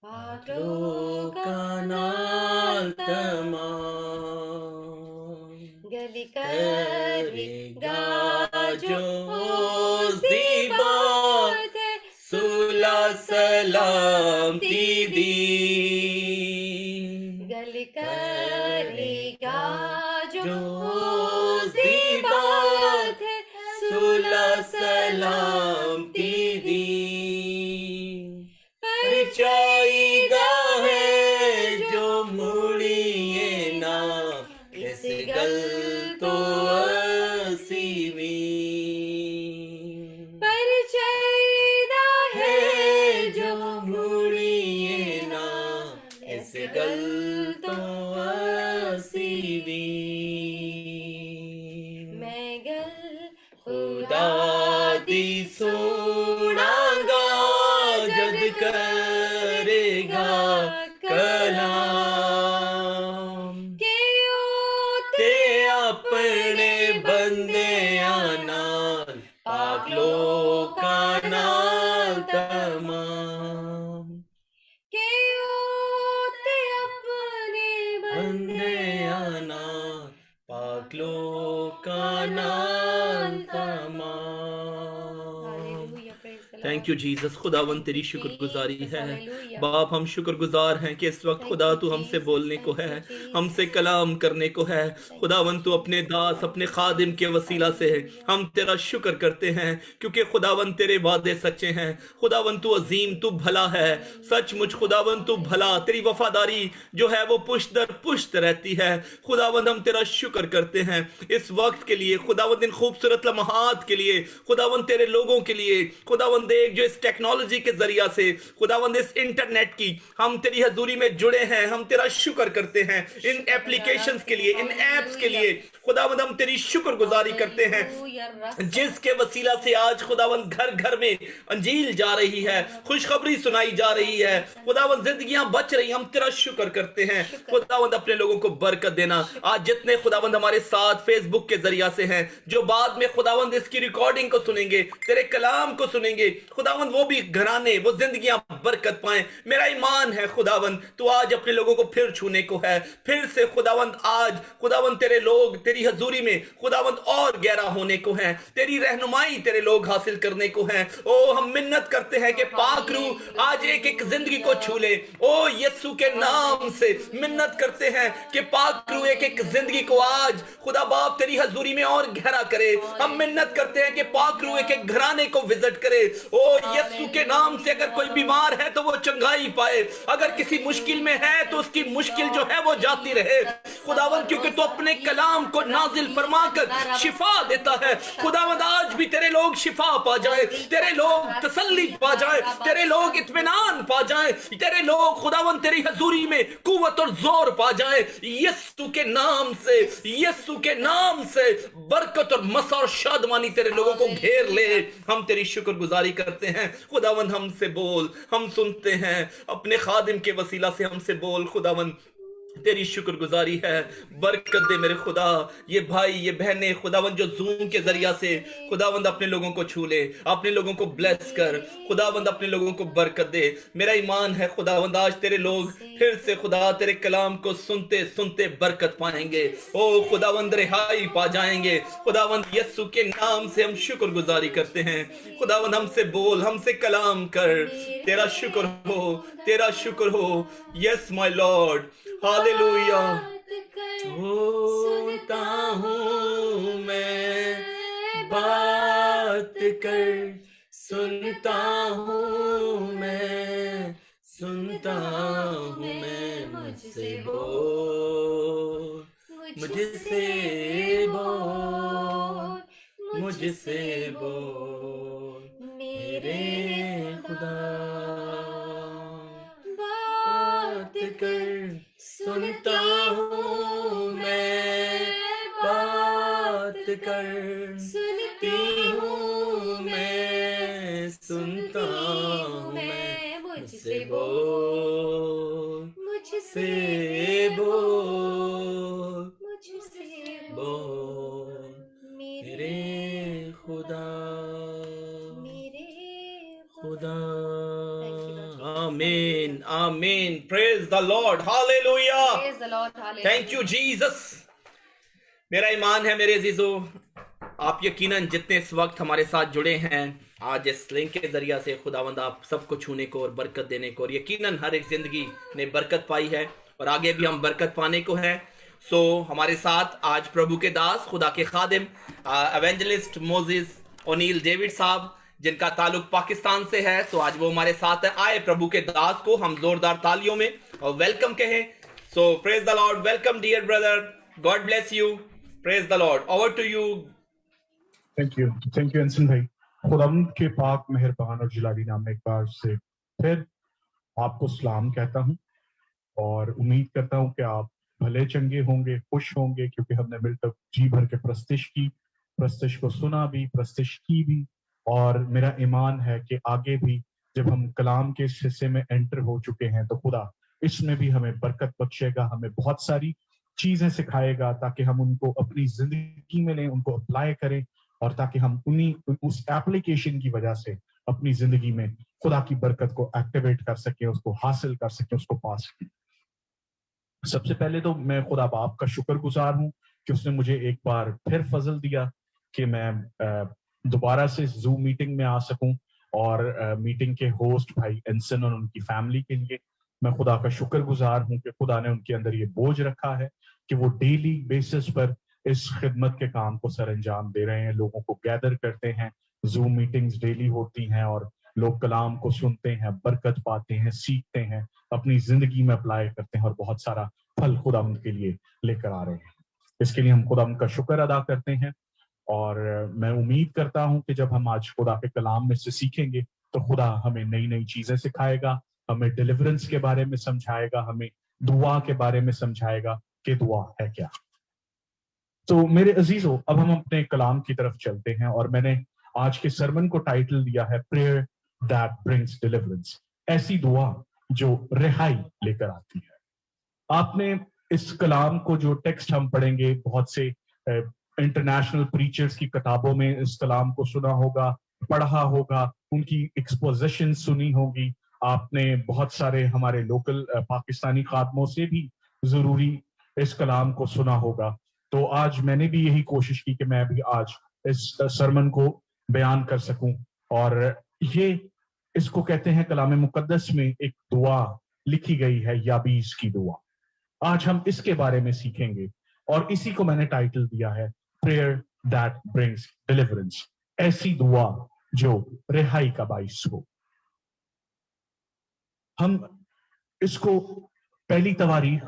पागलों का नाल तमाम गली करेगा जो उस दी बात है सुला सलामती दी गली करेगा जो उस दी बात है सुला सलामती दी परिचाईदा है जो मुड़िए ना इस गल तो असीवी परिचयदा है जो मुड़िए ना इस गल तो असीवी मैं गल खुदा दी सुनागा जद करेगा कलाम के ते अपने बंदे नाल पाक लोका नाल तमाम के ओते अपने बंदे नाल पाक लोका नाल तमाम hallelujah praise the Lord thank you Jesus खुदावन तेरी शुक्रगुजारी है हालेलुया बाप हम शुक्रगुजार हैं कि इस वक्त Thank खुदा you, तू हमसे Jesus. बोलने को Thank है you, Jesus. हमसे कलाम करने को है खुदावन तू अपने दास अपने खादिम के वसीला से हम तेरा शुक्र करते हैं क्योंकि खुदावन तेरे वादे सच्चे हैं खुदावन तू अजीम तू भला है सचमुच खुदावन तू भला तेरी वफादारी जो है वो पुष्ट दर पुष्ट रहती है खुदावन हम तेरा शुक्र करते हैं इस वक्त के लिए खुदावन इन खूबसूरत लम्हात के लिए खुदावन तेरे लोगों के लिए खुदावन देख जो इस टेक्नोलॉजी के जरिया से खुदावन इस इंटरनेट की हम तेरी हजूरी में जुड़े हैं हम तेरा शुक्र करते हैं इन एप्लीकेशंस के लिए इन एप्स के लिए खुदावन हम तेरी शुक्रगुजारी करते हैं जिसके वसीला से आज खुदावन घर घर में अंजील जा रही है खुशखबरी सुनाई जा रही है खुदावन जिंदगियां बच रही हम तेरा शुक्र करते हैं खुदावन अपने लोगों को बरकत देना आज जितने खुदावन हमारे साथ फेसबुक के जरिया से हैं जो बाद में खुदावन इसकी रिकॉर्डिंग को सुनेंगे तेरे कलाम को सुनेंगे खुदावन वो भी घराने वो जिंदगियां बरकत पाएं मेरा ईमान है खुदावन तू आज अपने लोगों को फिर छूने को है फिर से खुदावन आज खुदावन तेरे लोग तेरी हजूरी में खुदावन और गहरा होने को है तेरी रहनुमाई तेरे लोग हासिल करने को है ओ हम मिन्नत करते हैं कि पाक रूह आज एक एक जिंदगी को छू ले ओ यीशु के नाम से मिन्नत करते हैं कि पाक रूह एक एक जिंदगी को आज खुदा बाप तेरी हजूरी में और गहरा करे हम मिन्नत करते हैं कि पाक रूह एक एक घराने को विजिट करे ओ यीशु के नाम से अगर कोई बीमार है तो वो चंगाई पाए अगर किसी मुश्किल में है तो उसकी मुश्किल जो है वो जाती रहे खुदावन क्योंकि तू अपने कलाम को नाजिल फरमाकर शिफा देता है खुदावन आज भी तेरे लोग शिफा पा जाए तेरे लोग तसल्ली पा जाए तेरे लोग इत्मीनान पा जाए तेरे लोग खुदावन तेरी हजूरी में कुव्वत और जोर पा जाए यीशु के नाम से बरकत और मसा और शादमानी तेरे लोगों को घेर ले हम तेरी शुक्रगुजारी करते हैं खुदावन हमसे बोल हम सुनते हैं अपने खादिम के वसीला से हमसे बोल खुदावन तेरी शुक्रगुजारी है बरकत दे मेरे खुदा ये भाई ये बहनें खुदावन जो जूम के जरिया से खुदावंद अपने लोगों को छू ले अपने लोगों को ब्लेस कर खुदावंद अपने लोगों को बरकत दे मेरा ईमान है खुदावंद आज तेरे लोग फिर से खुदा तेरे कलाम को सुनते सुनते बरकत पाएंगे ओ खुदावंद रिहाई पा जाएंगे खुदावंद यीशु के नाम से हम शुक्रगुजारी करते हैं खुदावंद हमसे बोल हमसे कलाम कर तेरा शुक्र हो यस माय लॉर्ड हालेलुया होता हूँ मैं बात कर सुनता हूँ मैं मुझसे बोल मेरे खुदा बात कर सुनता हूँ मैं बात कर सुनती हूँ मैं सुनता हूँ मैं मुझसे बोल मेरे Amen. Amen. Praise the Lord. Hallelujah. Praise the Lord. Hallelujah. Thank you Jesus. मेरा ईमान है मेरे अजीजों, आप यकीनन जितने इस वक्त हमारे साथ जुड़े हैं आज इस लिंक के जरिया से, खुदावंद आप सबको छूने को और बरकत देने को, और यकीनन हर एक जिंदगी ने बरकत पाई है और आगे भी हम बरकत पाने को है। सो हमारे साथ आज प्रभु के दास, खुदा के खादिम, एवेंजलिस्ट मोजिस ओनील डेविड साहब, जिनका ताल्लुक पाकिस्तान से है, तो आज वो हमारे साथ हैं। आए प्रभु के दास को हम जोरदार तालियों में और वेलकम कहें। So praise the Lord, welcome dear brother, God bless you, praise the Lord, over to you. Thank you Anson भाई। खुदावंद के पाक मेहरबान और जलाली नाम में एक बार से फिर आपको सलाम कहता हूं और उम्मीद करता हूं कि आप भले चंगे होंगे, खुश होंगे, क्योंकि हमने मिलकर जी भर के प्रस्तिश को सुना भी, प्रस्तिश की भी, और मेरा ईमान है कि आगे भी जब हम कलाम के इस हिस्से में एंटर हो चुके हैं तो खुदा इसमें भी हमें बरकत बख्शेगा, हमें बहुत सारी चीजें सिखाएगा ताकि हम उनको अपनी जिंदगी में लें, उनको अप्लाई करें, और ताकि हम उस एप्लीकेशन की वजह से अपनी जिंदगी में खुदा की बरकत को एक्टिवेट कर सकें, उसको हासिल कर सकें, उसको पा सकें। सबसे पहले तो मैं खुदा बाप का शुक्रगुजार हूं कि उसने मुझे एक बार फिर फजल दिया कि मैं दोबारा से जूम मीटिंग में आ सकूं, और मीटिंग के होस्ट भाई एंसन और उनकी फैमिली के लिए मैं खुदा का शुक्रगुजार हूं कि खुदा ने उनके अंदर ये बोझ रखा है कि वो डेली बेसिस पर इस खिदमत के काम को सर अंजाम दे रहे हैं, लोगों को गैदर करते हैं, जूम मीटिंग्स डेली होती हैं और लोग कलाम को सुनते हैं, बरकत पाते हैं, सीखते हैं, अपनी जिंदगी में अप्लाई करते हैं और बहुत सारा फल खुदावंद के लिए लेकर आ रहे हैं। इसके लिए हम खुदावंद का शुक्र अदा करते हैं, और मैं उम्मीद करता हूं कि जब हम आज खुदा के कलाम में से सीखेंगे तो खुदा हमें नई नई चीजें सिखाएगा, हमें डिलीवरेंस के बारे में समझाएगा, हमें दुआ के बारे में समझाएगा कि दुआ है क्या। तो मेरे अजीजों, अब हम अपने कलाम की तरफ चलते हैं, और मैंने आज के सरमन को टाइटल दिया है प्रेयर दैट ब्रिंग्स डिलीवरेंस, ऐसी दुआ जो रिहाई लेकर आती है। आपने इस कलाम को, जो टेक्स्ट हम पढ़ेंगे, बहुत से इंटरनेशनल प्रीचर्स की किताबों में इस कलाम को सुना होगा, पढ़ा होगा, उनकी एक्सपोजिशन सुनी होगी, आपने बहुत सारे हमारे लोकल पाकिस्तानी खादमों से भी जरूरी इस कलाम को सुना होगा। तो आज मैंने भी यही कोशिश की कि मैं भी आज इस सरमन को बयान कर सकूं, और ये इसको कहते हैं कलाम मुकद्दस में एक दुआ लिखी गई है, याबीस की दुआ। आज हम इसके बारे में सीखेंगे और इसी को मैंने टाइटल दिया है प्रेयर दैट ब्रिंग्स डिलीवरेंस, ऐसी दुआ जो रिहाई का बाइस हो। हम इसको पहली तवारीख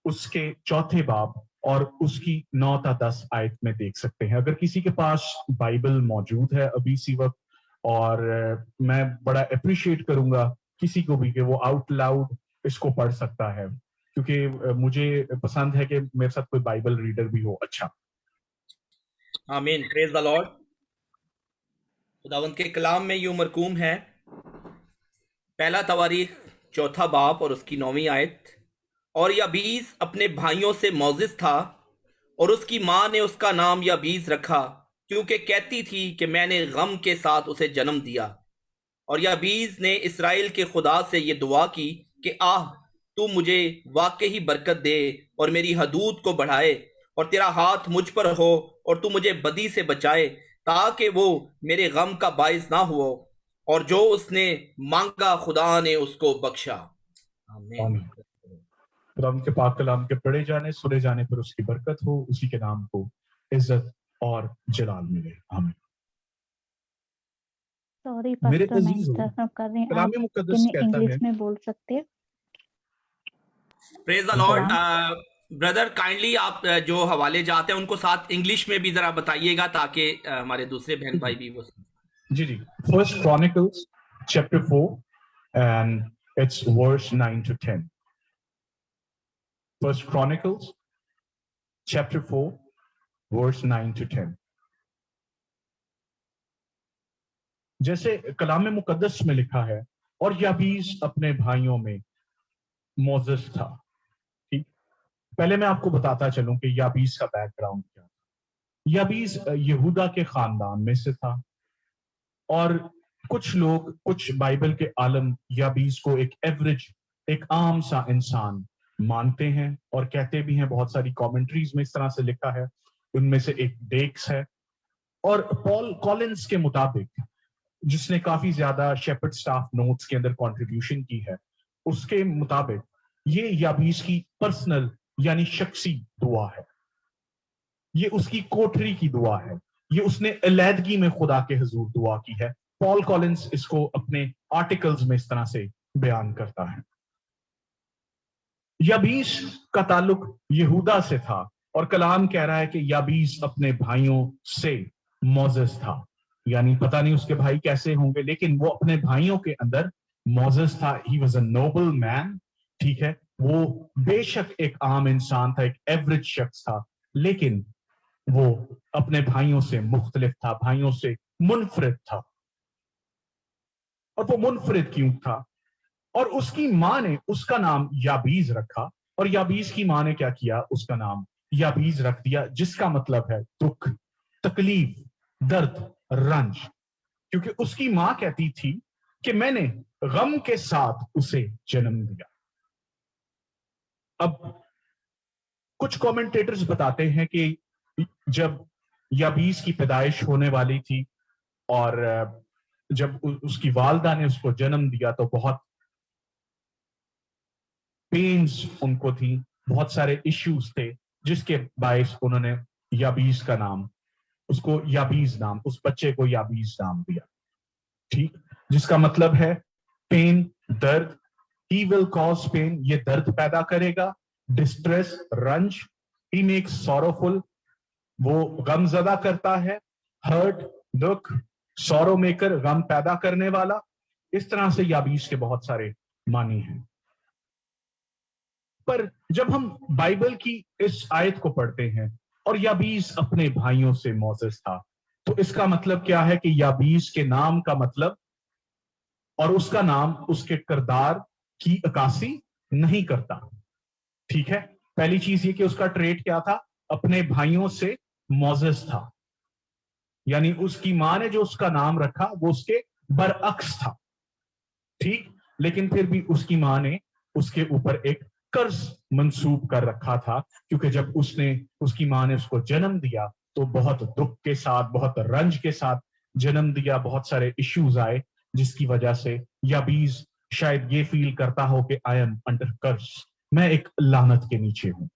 उसके 4 बाब और उसकी 9 से 10 आयत में देख सकते हैं। अगर किसी के पास बाइबल मौजूद है अभी इसी वक्त, और मैं बड़ा अप्रिशिएट करूंगा किसी को भी कि वो आउट लाउड इसको पढ़ सकता है, क्योंकि मुझे पसंद है कि मेरे साथ कोई बाइबल रीडर भी हो। अच्छा, आमीन, प्रेज द लॉर्ड। खुदावंद के कलाम में यूं मरकूम है, पहला तवारीख 4 बाब और उसकी 9वीं आयत। और याबीस अपने भाइयों से मौजिज था, और उसकी माँ ने उसका नाम याबीस रखा, क्योंकि कहती थी कि मैंने गम के साथ उसे जन्म दिया। और याबीस ने इस्राएल के खुदा से ये दुआ की कि आह, तू मुझे वाकई बरकत दे और मेरी हदूद को बढ़ाए, और तेरा हाथ मुझ पर हो और तू मुझे बदी से बचाए, ताकि वो मेरे गम का बाइस ना हो, और जो उसने मांगा खुदा ने उसको बख्शा। आमीन। खुदा के पाक कलाम के पढ़े जाने, सुने जाने पर उसकी बरकत हो, उसी के नाम को इज्जत और जलाल मिले। आमीन। सॉरी मेरे पास्टर, मैं अजीजों, इंटरप्ट कर रही हूँ, कलाम आप मुकद्दस कहता इंग्लिश है, में बोल सकते हैं। Praise the Lord. Brother kindly आप जो हवाले जाते हैं उनको साथ इंग्लिश में भी जरा बताइएगा, ताकि हमारे दूसरे बहन भाई भी वो सुनें। जी। First Chronicles chapter 4 and its verse 9 to 10। First Chronicles chapter 4 verse 9 to 10। जैसे कलाम मुकद्दस में लिखा है, और याबीस अपने भाइयों में मौजूद था। ठीक, पहले मैं आपको बताता चलूं कि याबीस का बैकग्राउंड क्या था। याबीस यहूदा के खानदान में से था, और کچھ لوگ, کچھ بائبل کے عالم یابیس کو ایک ایوریج, ایک عام سا انسان مانتے ہیں اور کہتے بھی ہیں, بہت ساری کامنٹریز میں اس طرح سے لکھا ہے, ان میں سے ایک ڈیکس ہے. اور پال کالنز کے مطابق, جس نے کافی زیادہ شیپرڈ سٹاف نوٹس کے اندر کنٹریبیوشن کی ہے, اس کے مطابق یہ یابیس کی پرسنل یعنی شخصی دعا ہے, یہ اس کی کوٹری کی دعا ہے, یہ اس نے علیحدگی میں خدا کے حضور دعا کی ہے. پال کالنز اس کو اپنے آرٹیکلز میں اس طرح سے بیان کرتا ہے. یابیس کا تعلق یہودا سے تھا, اور کلام کہہ رہا ہے کہ یابیس اپنے بھائیوں سے معزز تھا. یعنی پتہ نہیں اس کے بھائی کیسے ہوں گے, لیکن وہ اپنے بھائیوں کے اندر معزز تھا. ہی واز اے نوبل مین, ٹھیک ہے, وہ بے شک ایک عام انسان تھا, ایک ایوریج شخص تھا, لیکن وہ اپنے بھائیوں سے مختلف تھا, بھائیوں سے منفرد تھا. اور وہ منفرد کیوں تھا؟ اور اس کی ماں نے اس کا نام یابیز رکھا, اور یابیز کی ماں نے کیا کیا, اس کا نام یابیز رکھ دیا, جس کا مطلب ہے دکھ, تکلیف, درد, رنج. کیونکہ اس کی ماں کہتی تھی کہ میں نے غم کے ساتھ اسے جنم دیا. اب کچھ کومنٹیٹرز بتاتے ہیں کہ جب یابیس کی پیدائش ہونے والی تھی اور جب اس کی والدہ نے اس کو جنم دیا تو بہت پینز ان کو تھی, بہت سارے ایشوز تھے, جس کے باعث انہوں نے یابیس کا نام, اس کو یابیز نام, اس بچے کو یابیز نام دیا. ٹھیک, جس کا مطلب ہے پین, درد. He will cause pain, یہ درد پیدا کرے گا. ڈسٹریس, رنج. He makes sorrowful, وہ غم زدہ کرتا ہے. ہرٹ, دکھ. سورو میکر, غم پیدا کرنے والا. اس طرح سے یابیس کے بہت سارے معنی ہیں. پر جب ہم بائبل کی اس آیت کو پڑھتے ہیں اور یابیس اپنے بھائیوں سے معزز تھا, تو اس کا مطلب کیا ہے کہ یابیس کے نام کا مطلب اور اس کا نام اس کے کردار کی عکاسی نہیں کرتا. ٹھیک ہے, پہلی چیز یہ کہ اس کا ٹریٹ کیا تھا, اپنے بھائیوں سے معزز تھا. یعنی اس کی ماں نے جو اس کا نام رکھا وہ اس کے برعکس تھا. ٹھیک, لیکن پھر بھی اس کی ماں نے اس کے اوپر ایک قرض منسوب کر رکھا تھا, کیونکہ جب اس کی ماں نے اس کو جنم دیا تو بہت دکھ کے ساتھ, بہت رنج کے ساتھ جنم دیا. بہت سارے ایشوز آئے, جس کی وجہ سے یابیز شاید یہ فیل کرتا ہو کہ آئی ایم انڈر کرس, میں ایک لعنت کے نیچے ہوں.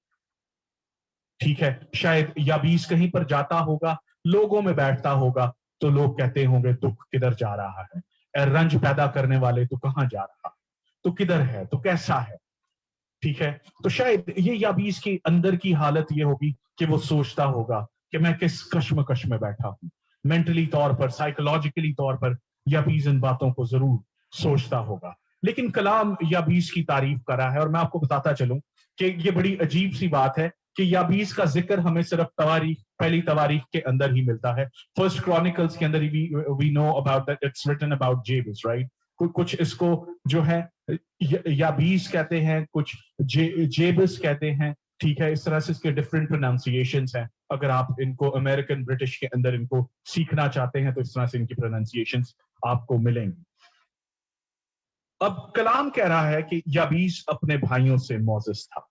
ٹھیک ہے, شاید یابیز کہیں پر جاتا ہوگا, لوگوں میں بیٹھتا ہوگا, تو لوگ کہتے ہوں گے دکھ کدھر جا رہا ہے, اے رنج پیدا کرنے والے تو کہاں جا رہا, تو کدھر ہے, تو کیسا ہے. ٹھیک ہے, تو شاید یہ یابیز کی اندر کی حالت یہ ہوگی کہ وہ سوچتا ہوگا کہ میں کس کشمکش میں بیٹھا ہوں. مینٹلی طور پر, سائیکولوجیکلی طور پر یابیز ان باتوں کو ضرور سوچتا ہوگا. لیکن کلام یابیز کی تعریف کر رہا ہے, اور میں آپ کو بتاتا چلوں کہ یہ بڑی عجیب سی بات ہے کہ یابیز کا ذکر ہمیں صرف تواریخ, پہلی تواریخ کے اندر ہی ملتا ہے. فرسٹ کرونیکلز کے اندر we know about that, it's written about Jabez, right? کچھ اس کو جو ہے یابیز کہتے ہیں, کچھ جیبس کہتے ہیں. ٹھیک ہے, اس طرح سے اس کے ڈفرینٹ پروننسیشنز ہیں. اگر آپ ان کو امریکن برٹش کے اندر ان کو سیکھنا چاہتے ہیں تو اس طرح سے ان کی پروننسیشنز آپ کو ملیں گی. اب کلام کہہ رہا ہے کہ یابیز اپنے بھائیوں سے معزز تھا.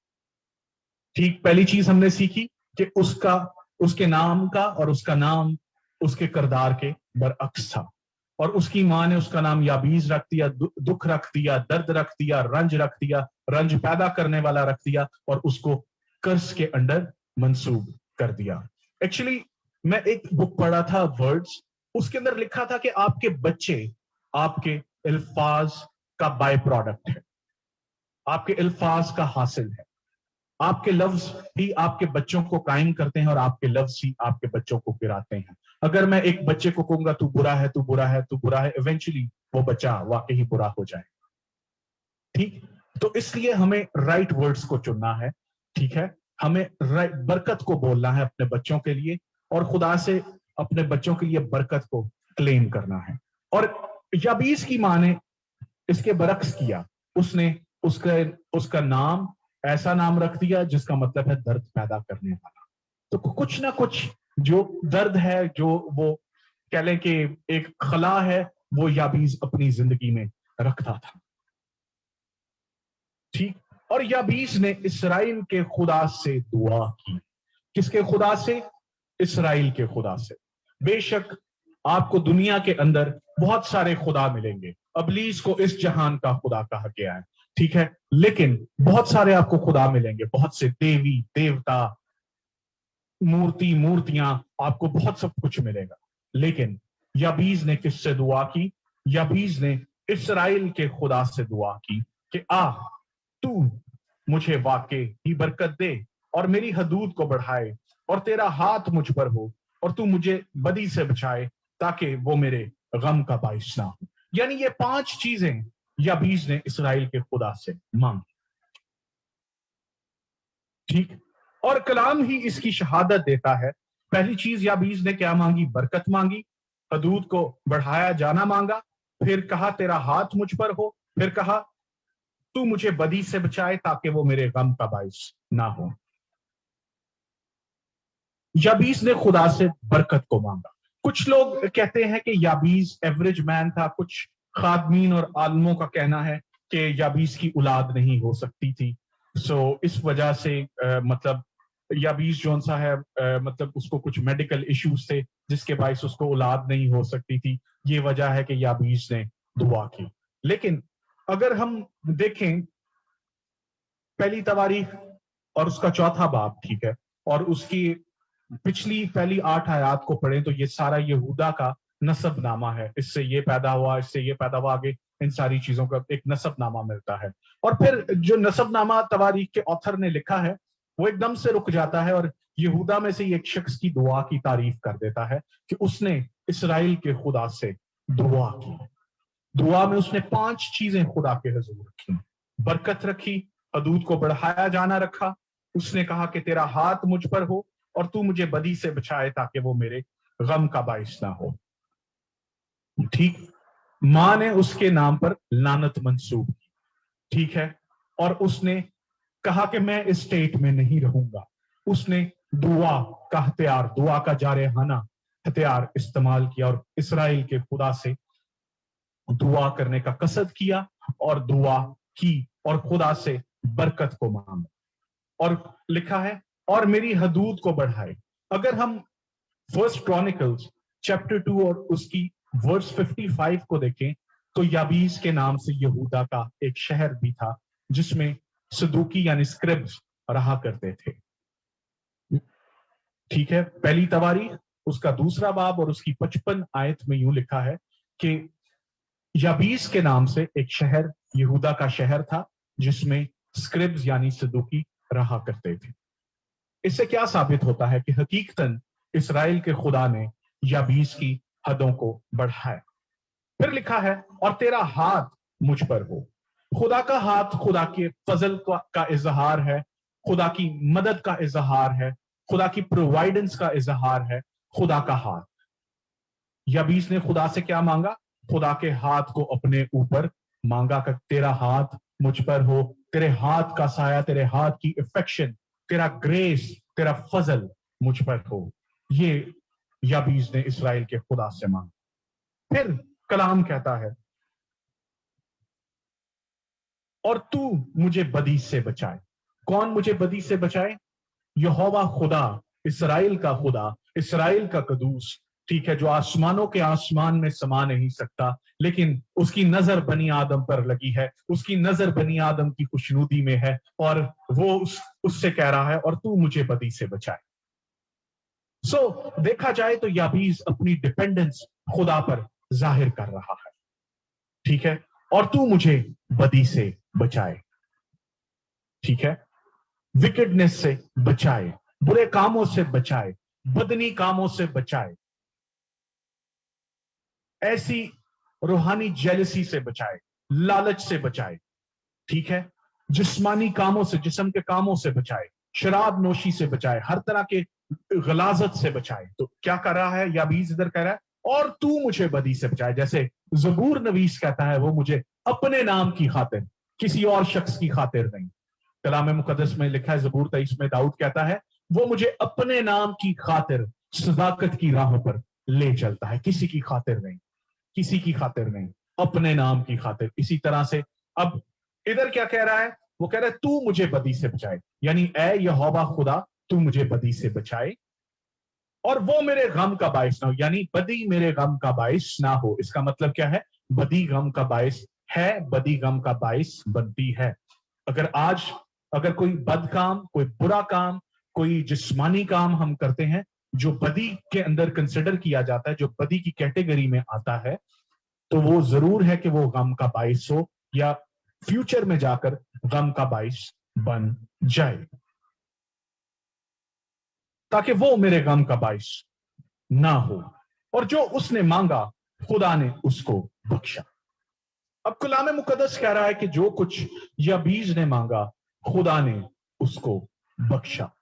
ٹھیک, پہلی چیز ہم نے سیکھی کہ اس کے نام کا اور اس کا نام اس کے کردار کے برعکس تھا, اور اس کی ماں نے اس کا نام یابیز رکھ دیا, دکھ رکھ دیا, درد رکھ دیا, رنج رکھ دیا, رنج پیدا کرنے والا رکھ دیا, اور اس کو کرس کے انڈر منسوب کر دیا. ایکچولی میں ایک بک پڑھا تھا ورڈز, اس کے اندر لکھا تھا کہ آپ کے بچے آپ کے الفاظ کا بائی پروڈکٹ ہے, آپ کے الفاظ کا حاصل ہے. آپ کے لفظ ہی آپ کے بچوں کو قائم کرتے ہیں, اور آپ کے لفظ ہی آپ کے بچوں کو گراتے ہیں. اگر میں ایک بچے کو کہوں گا تو برا ہے, تو برا ہے, تو برا ہے, ایونچولی وہ بچہ واقعی برا ہو جائے. ٹھیک, تو اس لیے ہمیں رائٹ ورڈز کو چننا ہے. ٹھیک ہے, ہمیں برکت کو بولنا ہے اپنے بچوں کے لیے, اور خدا سے اپنے بچوں کے لیے برکت کو کلیم کرنا ہے. اور یابیز کی ماں نے اس کے برعکس کیا, اس نے اس کا نام ایسا نام رکھ دیا جس کا مطلب ہے درد پیدا کرنے والا. تو کچھ نہ کچھ جو درد ہے, جو وہ کہہ لیں کہ ایک خلا ہے, वो याबीज अपनी जिंदगी में रखता था। ठीक, और याबीज ने इसराइल के खुदा से दुआ की। किसके खुदा से? इसराइल के खुदा से। बेशक आपको दुनिया के अंदर बहुत सारे खुदा मिलेंगे, अबलीस को इस जहान का खुदा कहा गया है, ठीक है, लेकिन बहुत सारे आपको खुदा मिलेंगे, बहुत से देवी देवता, मूर्तियां, आपको बहुत सब कुछ मिलेगा। लेकिन याबीज ने किससे दुआ की? याबीज ने इसराइल के खुदा से दुआ की कि तू मुझे वाकई ही बरकत दे और मेरी हदूद को बढ़ाए और तेरा हाथ मुझ पर हो और तू मुझे बदी से बचाए ताकि वो मेरे गम का बाइस ना हो। यानी ये 5 चीजें याबीज ने इसराइल के खुदा से मांगी। ठीक, और कलाम ही इसकी शहादत देता है। पहली चीज याबीज ने क्या मांगी? बरकत मांगी, हदूद को बढ़ाया जाना मांगा, फिर कहा तेरा हाथ मुझ पर हो, फिर कहा तू मुझे बदी से बचाए ताकि वो मेरे गम का बाइस ना हो। याबीज ने खुदा से बरकत को मांगा। कुछ लोग कहते हैं कि याबीज एवरेज मैन था, कुछ खादमीन और आलमों का कहना है कि याबीज की औलाद नहीं हो सकती थी। सो इस वजह से मतलब याबीज जौन सा है मतलब उसको कुछ मेडिकल इश्यूज थे जिसके बाइस उसको औलाद नहीं हो सकती थी। ये वजह है कि याबीज ने दुआ की। लेकिन अगर हम देखें पहली तवारीख और उसका 4था बाब, ठीक है, और उसकी पिछली पहली 8 आयत को पढ़ें तो ये सारा यहूदा का नसबनामा है। इससे ये पैदा हुआ, इससे ये पैदा हुआ, आगे इन सारी चीजों का एक नसबनामा मिलता है। और फिर जो नसबनामा तवारीख के ऑथर ने लिखा है वो एकदम से रुक जाता है और यहूदा में से एक शख्स की दुआ की तारीफ कर देता है कि उसने इसराइल के खुदा से दुआ की। दुआ में उसने 5 चीजें खुदा के हुजूर रखी, बरकत रखी, हदूद को बढ़ाया जाना रखा, उसने कहा कि तेरा हाथ मुझ पर हो और तू मुझे बदी से बचाए ताकि वो मेरे गम का बाइस ना हो। ठीक, मां ने उसके नाम पर लानत मंसूब की, ठीक है, और उसने कहा कि मैं इस स्टेट में नहीं रहूंगा। उसने दुआ का हथियार, दुआ का जारहाना हथियार इस्तेमाल किया और इसराइल के खुदा से दुआ करने का कसद किया और दुआ की और खुदा से बरकत को मांगा। और लिखा है और मेरी हदूद को बढ़ाए। अगर हम 1 क्रॉनिकल्स चैप्टर 2 और उसकी वर्स 55 को देखें तो याबीज के नाम से यहूदा का एक शहर भी था जिसमें सदूकी यानी स्क्रिब्स रहा करते थे। ठीक है, पहली तवारीख उसका 2रा बाब और उसकी 55 आयत में यूं लिखा है कि याबीज के नाम से एक शहर यहूदा का शहर था जिसमें स्क्रिब्स यानी सदूकी रहा करते थे। इससे क्या साबित होता है कि हकीकतन इसराइल के खुदा ने याबीज की हदों को बढ़ाया। फिर लिखा है और तेरा हाथ मुझ पर हो। खुदा का हाथ खुदा के फजल का इजहार है, खुदा की मदद का इजहार है, खुदा की प्रोवाइडेंस का इजहार है। खुदा का हाथ, याबीज ने खुदा से क्या मांगा? खुदा के हाथ को अपने ऊपर मांगा कि तेरा हाथ मुझ पर हो, तेरे हाथ का साया, तेरे हाथ की इफेक्शन, तेरा ग्रेस, तेरा फजल मुझ पर हो। ये याबीज ने इसराइल के खुदा से मांगा। फिर कलाम कहता है और तू मुझे बदी से बचाए। कौन मुझे बदी से बचाए? यहोवा खुदा, इसराइल का खुदा, इसराइल का कदूस, ठीक है, जो आसमानों के आसमान में समा नहीं सकता लेकिन उसकी नजर बनी आदम पर लगी है, उसकी नजर बनी आदम की खुशनुदी में है और वो उससे कह रहा है और तू मुझे बदी से बचाए। सो देखा जाए तो याबीज अपनी डिपेंडेंस खुदा पर जाहिर कर रहा है, ठीक है, और तू मुझे बदी से बचाए, ठीक है, विकेडनेस से बचाए, बुरे कामों से बचाए, बदनी कामों से बचाए, ऐसी रूहानी जेलसी से बचाए, लालच से बचाए, ठीक है, जिस्मानी कामों से, जिस्म के कामों से बचाए, शराब नोशी से बचाए, हर तरह के गलाजत से बचाए। तो क्या कर रहा है याबीज? इधर कह रहा है और तू मुझे बदी से बचाए। जैसे ज़बूर नवीस कहता है वो मुझे अपने नाम की खातिर, किसी और शख्स की खातिर नहीं। कलाम मुकद्दस में लिखा है ज़बूर 23 में दाऊद कहता है वो मुझे अपने नाम की खातिर सदाकत की राह पर ले चलता है, किसी की खातिर नहीं। किसी की खातिर नहीं, अपने नाम की खातिर। इसी तरह से अब इधर क्या कह रहा है, वो कह रहा है तू मुझे बदी से बचाए, यानी ऐ यहोवा खुदा तू मुझे बदी से बचाए और वो मेरे गम का बायस ना हो, यानी बदी मेरे गम का बायस ना हो। इसका मतलब क्या है, बदी गम का बायस है, बदी गम का बायस बनती है। अगर कोई बद काम, कोई बुरा काम, कोई जिस्मानी काम हम करते हैं जो बदी के अंदर कंसिडर किया जाता है, जो बदी की कैटेगरी में आता है, तो वो जरूर है कि वो गम का बायस हो या फ्यूचर में जाकर गम का बायस बन जाए, ताकि वो मेरे गम का बायस ना हो। और जो उसने मांगा खुदा ने उसको बख्शा। अब कलाम मुकद्दस कह रहा है कि जो कुछ याबीज ने मांगा खुदा ने उसको बख्शा।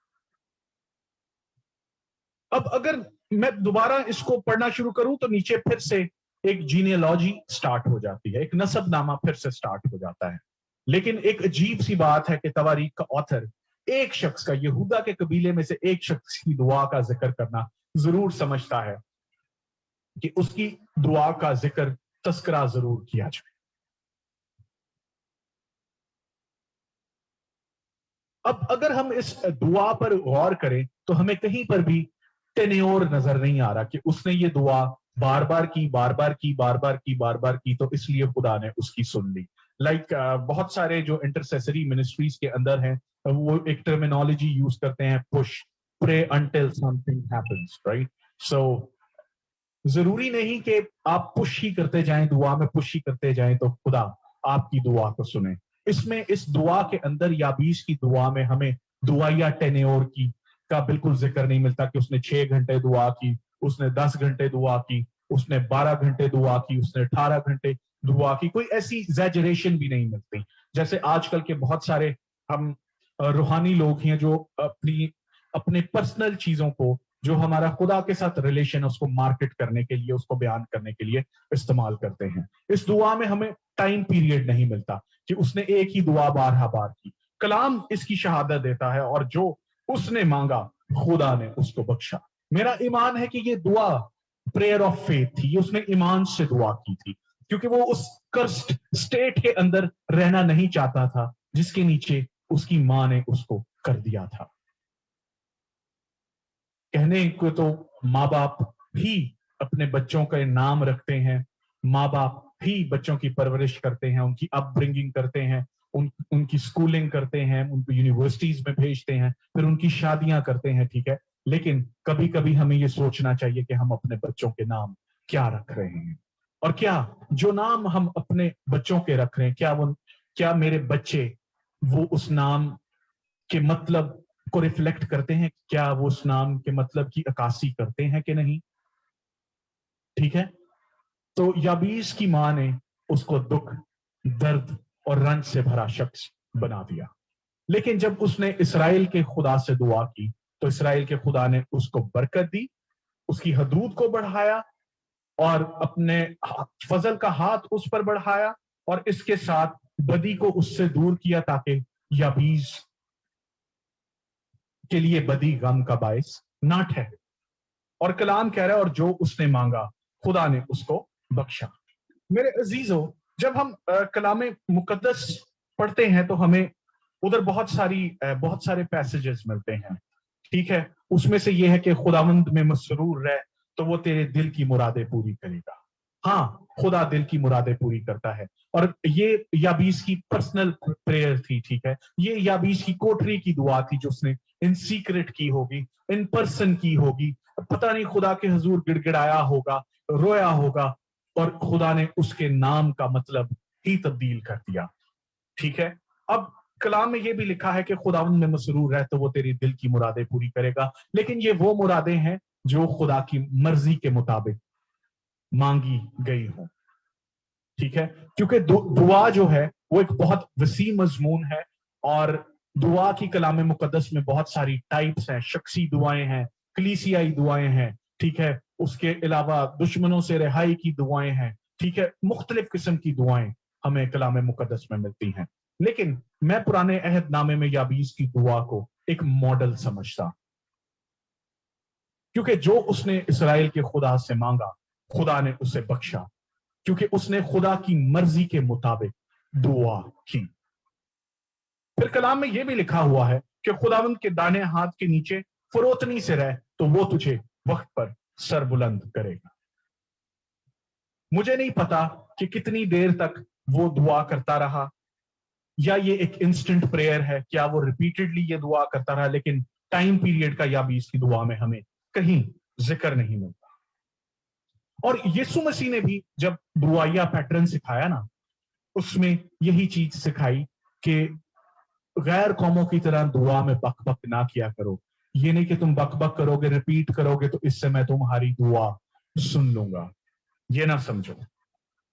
अब अगर मैं दोबारा इसको पढ़ना शुरू करूं तो नीचे फिर से एक जीनियोलॉजी स्टार्ट हो जाती है, एक नसबनामा फिर से स्टार्ट हो जाता है। लेकिन एक अजीब सी बात है कि तवारीख का ऑथर एक शख्स का, यहूदा के कबीले में से एक शख्स की दुआ का जिक्र करना जरूर समझता है कि उसकी दुआ का जिक्र, तस्करा जरूर किया जाए। अब अगर हम इस दुआ पर गौर करें तो हमें कहीं पर भी टेन्योर नजर नहीं आ रहा कि उसने ये दुआ बार बार की, तो इसलिए खुदा ने उसकी सुन ली। बहुत सारे जो इंटरसेसरी मिनिस्ट्रीज के अंदर हैं वो एक टर्मिनोलॉजी यूज करते हैं, push, pray until something happens, right? So जरूरी नहीं कि आप पुश ही करते जाएं, दुआ में पुश ही करते जाएं तो खुदा आपकी दुआ को सुने। इस दुआ के अंदर, याबीस की दुआ में, हमें दुआ या टेन्योर की का बिल्कुल जिक्र नहीं मिलता कि उसने 6 घंटे दुआ की, उसने 10 घंटे दुआ की, उसने 12 घंटे दुआ की, उसने 18 घंटे दुआ की। कोई ऐसी एग्जैजरेशन भी नहीं मिलती। जैसे आजकल के बहुत सारे हम रूहानी लोग हैं जो अपने पर्सनल चीजों को, जो हमारा खुदा के साथ रिलेशन है, उसको मार्केट करने के लिए, उसको बयान करने के लिए इस्तेमाल करते हैं। इस दुआ में हमें टाइम पीरियड नहीं मिलता कि उसने एक ही दुआ बार की। कलाम इसकी शहादत देता है और जो उसने मांगा खुदा ने उसको बख्शा। मेरा ईमान है कि ये दुआ प्रेयर ऑफ फेथ थी, ये उसने ईमान से दुआ की थी, क्योंकि वो उस कर्स्ड स्टेट के अंदर रहना नहीं चाहता था जिसके नीचे उसकी मां ने उसको कर दिया था। कहने को तो माँ बाप ही अपने बच्चों का नाम रखते हैं, माँ बाप ही बच्चों की परवरिश करते हैं, उनकी अपब्रिंगिंग करते हैं, उनकी स्कूलिंग करते हैं, उनको यूनिवर्सिटीज में भेजते हैं, फिर उनकी शादियां करते हैं, ठीक है। लेकिन कभी कभी हमें ये सोचना चाहिए कि हम अपने बच्चों के नाम क्या रख रहे हैं, और क्या जो नाम हम अपने बच्चों के रख रहे हैं, क्या मेरे बच्चे वो उस नाम के मतलब को रिफ्लेक्ट करते हैं, क्या वो उस नाम के मतलब की अक्कासी करते हैं कि नहीं, ठीक है। तो याबीस की मां ने उसको दुख, दर्द और रंज से भरा शख्स बना दिया। लेकिन जब उसने इस्राएल के खुदा से दुआ की तो इस्राएल के खुदा ने उसको बरकत दी, उसकी हदूद को बढ़ाया और अपने फजल का हाथ उस पर बढ़ाया, और इसके साथ बदी को उससे दूर किया ताकि याबीस के लिए बदी गम का बायस ना ठहरे। और कलाम कह रहा है और जो उसने मांगा खुदा ने उसको बख्शा। मेरे अजीजों, जब हम कलाम मुकद्दस पढ़ते हैं तो हमें उधर बहुत सारे पैसेजेस मिलते हैं, ठीक है। उसमें से यह है कि खुदावंद में मसरूर रह तो वो तेरे दिल की मुरादें पूरी करेगा। हाँ, खुदा दिल की मुरादें पूरी करता है, और ये याबीस की पर्सनल प्रेयर थी, ठीक है। ये याबीस की कोठरी की दुआ थी जो उसने इन सीक्रेट की होगी, इन पर्सन की होगी, पता नहीं खुदा के हुजूर गिड़गिड़ाया होगा, रोया होगा, और खुदा ने उसके नाम का मतलब ही तब्दील कर दिया, ठीक है। अब कलाम में ये भी लिखा है कि खुदावंद में मसरूर है तो वो तेरी दिल की मुरादें पूरी करेगा। लेकिन ये वो मुरादें हैं जो खुदा की मर्जी के मुताबिक मांगी गई हो, ठीक है। क्योंकि दुआ जो है वो एक बहुत वसी मजमून है, और दुआ की कलाम मुकद्दस में बहुत सारी टाइप्स हैं, शख्सी दुआएं हैं, कलीसियाई दुआएं हैं, ठीक है। उसके अलावा दुश्मनों से रिहाई की दुआएं हैं, ठीक है। मुख्तलिफ किस्म की दुआएं हमें कलाम मुकद्दस में मिलती हैं। लेकिन मैं पुराने अहद नामे में याबीस की दुआ को एक मॉडल समझता, क्योंकि जो उसने इस्राएल के खुदा से मांगा खुदा ने उसे बख्शा। क्योंकि उसने खुदा की मर्जी के मुताबिक दुआ की। फिर कलाम में यह भी लिखा हुआ है कि खुदावंद के दाहिने हाथ के नीचे फरोतनी से रह तो वो तुझे वक्त पर सर बुलंद करेगा। मुझे नहीं पता कि कितनी देर तक वो दुआ करता रहा, या ये एक इंस्टेंट प्रेयर है, क्या वो रिपीटेडली ये दुआ करता रहा, लेकिन टाइम पीरियड का याबीस की दुआ में हमें कहीं जिक्र नहीं मिलता। और यीशु मसीह ने भी जब दुआया पैटर्न सिखाया ना, उसमें यही चीज सिखाई कि गैर कौमों की तरह दुआ में बक बक ना किया करो। ये नहीं कि तुम बक बक करोगे, रिपीट करोगे तो इससे मैं तुम्हारी दुआ सुन लूंगा, ये ना समझो,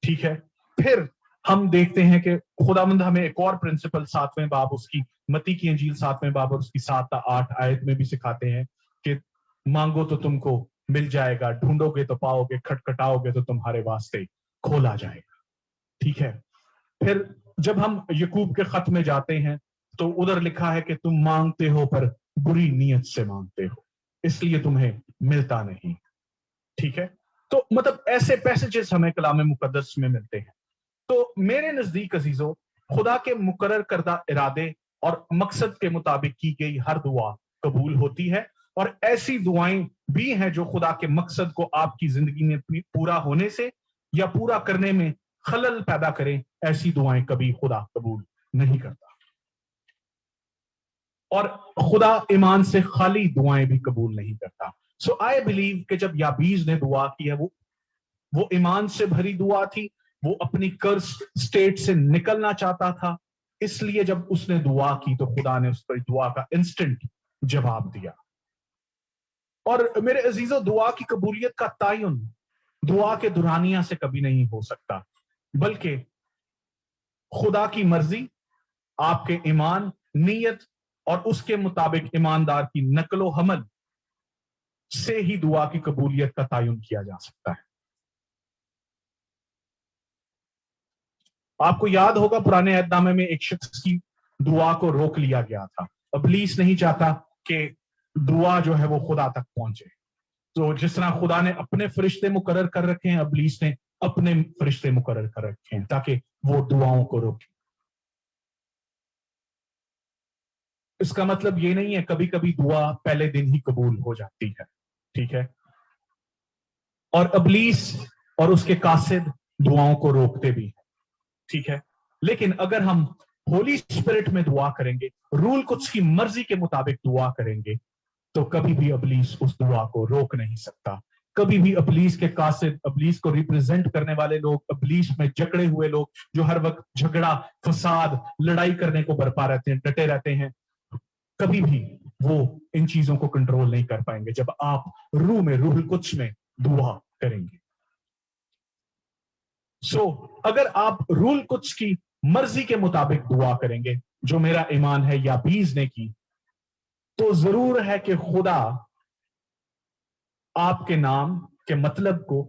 ठीक है। फिर हम देखते हैं कि खुदावंद हमें एक और प्रिंसिपल 7वें बाब उसकी मत्ती की इंजील 7वें बाब और उसकी 7-8 आयत में भी सिखाते हैं कि मांगो तो तुमको मिल जाएगा, ढूंढोगे तो पाओगे, खटखटाओगे तो तुम्हारे वास्ते खोला जाएगा, ठीक है। फिर जब हम यकूब के खत में जाते हैं तो उधर लिखा है कि तुम मांगते हो पर बुरी नीयत से मांगते हो, इसलिए तुम्हें मिलता नहीं, ठीक है। तो मतलब ऐसे पैसेजेस हमें कलाम मुकद्दस में मिलते हैं। तो मेरे नजदीक अजीजों, खुदा के मुकर्रर करदा इरादे और मकसद के मुताबिक की गई हर दुआ कबूल होती है, और ऐसी दुआएं भी हैं जो खुदा के मकसद को आपकी जिंदगी में पूरा होने से या पूरा करने में खलल पैदा करें, ऐसी दुआएं कभी खुदा कबूल नहीं करता। और खुदा ईमान से खाली दुआएं भी कबूल नहीं करता। सो आई बिलीव कि जब याबीज ने दुआ की है, वो ईमान से भरी दुआ थी, वो अपनी कर्ज स्टेट से निकलना चाहता था, इसलिए जब उसने दुआ की तो खुदा ने उस पर दुआ का इंस्टेंट जवाब दिया। और मेरे अजीजों, दुआ की कबूलियत का तायुन दुआ के दुरानिया से कभी नहीं हो सकता, बल्कि खुदा की मर्जी, आपके ईमान, नीयत और उसके मुताबिक ईमानदार की नकलो हमल से ही दुआ की कबूलियत का तायुन किया जा सकता है। आपको याद होगा पुराने अहदनामे में एक शख्स की दुआ को रोक लिया गया था। इब्लीस नहीं चाहता कि दुआ जो है वो खुदा तक पहुंचे, तो जिस तरह खुदा ने अपने फरिश्ते मुकर्रर कर रखे हैं, इब्लीस ने अपने फरिश्ते मुकर्रर कर रखे हैं ताकि वो दुआओं को रोके। इसका मतलब ये नहीं है, कभी कभी दुआ पहले दिन ही कबूल हो जाती है, ठीक है। और इब्लीस और उसके कासिद दुआओं को रोकते भी हैं, ठीक है। लेकिन अगर हम होली स्पिरिट में दुआ करेंगे, रूल कुछ की मर्जी के मुताबिक दुआ करेंगे, तो कभी भी इब्लीस उस दुआ को रोक नहीं सकता। कभी भी इब्लीस के कासिद, इब्लीस को रिप्रेजेंट करने वाले लोग, इब्लीस में जकड़े हुए लोग जो हर वक्त झगड़ा, फसाद, लड़ाई करने को बरपा रहते हैं, डटे रहते हैं, कभी भी वो इन चीजों को कंट्रोल नहीं कर पाएंगे जब आप रूह में, रूहुल कुद्स में दुआ करेंगे। अगर आप रूहुल कुद्स की मर्जी के मुताबिक दुआ करेंगे, जो मेरा ईमान है याबीज ने की, तो जरूर है कि खुदा आपके नाम के मतलब को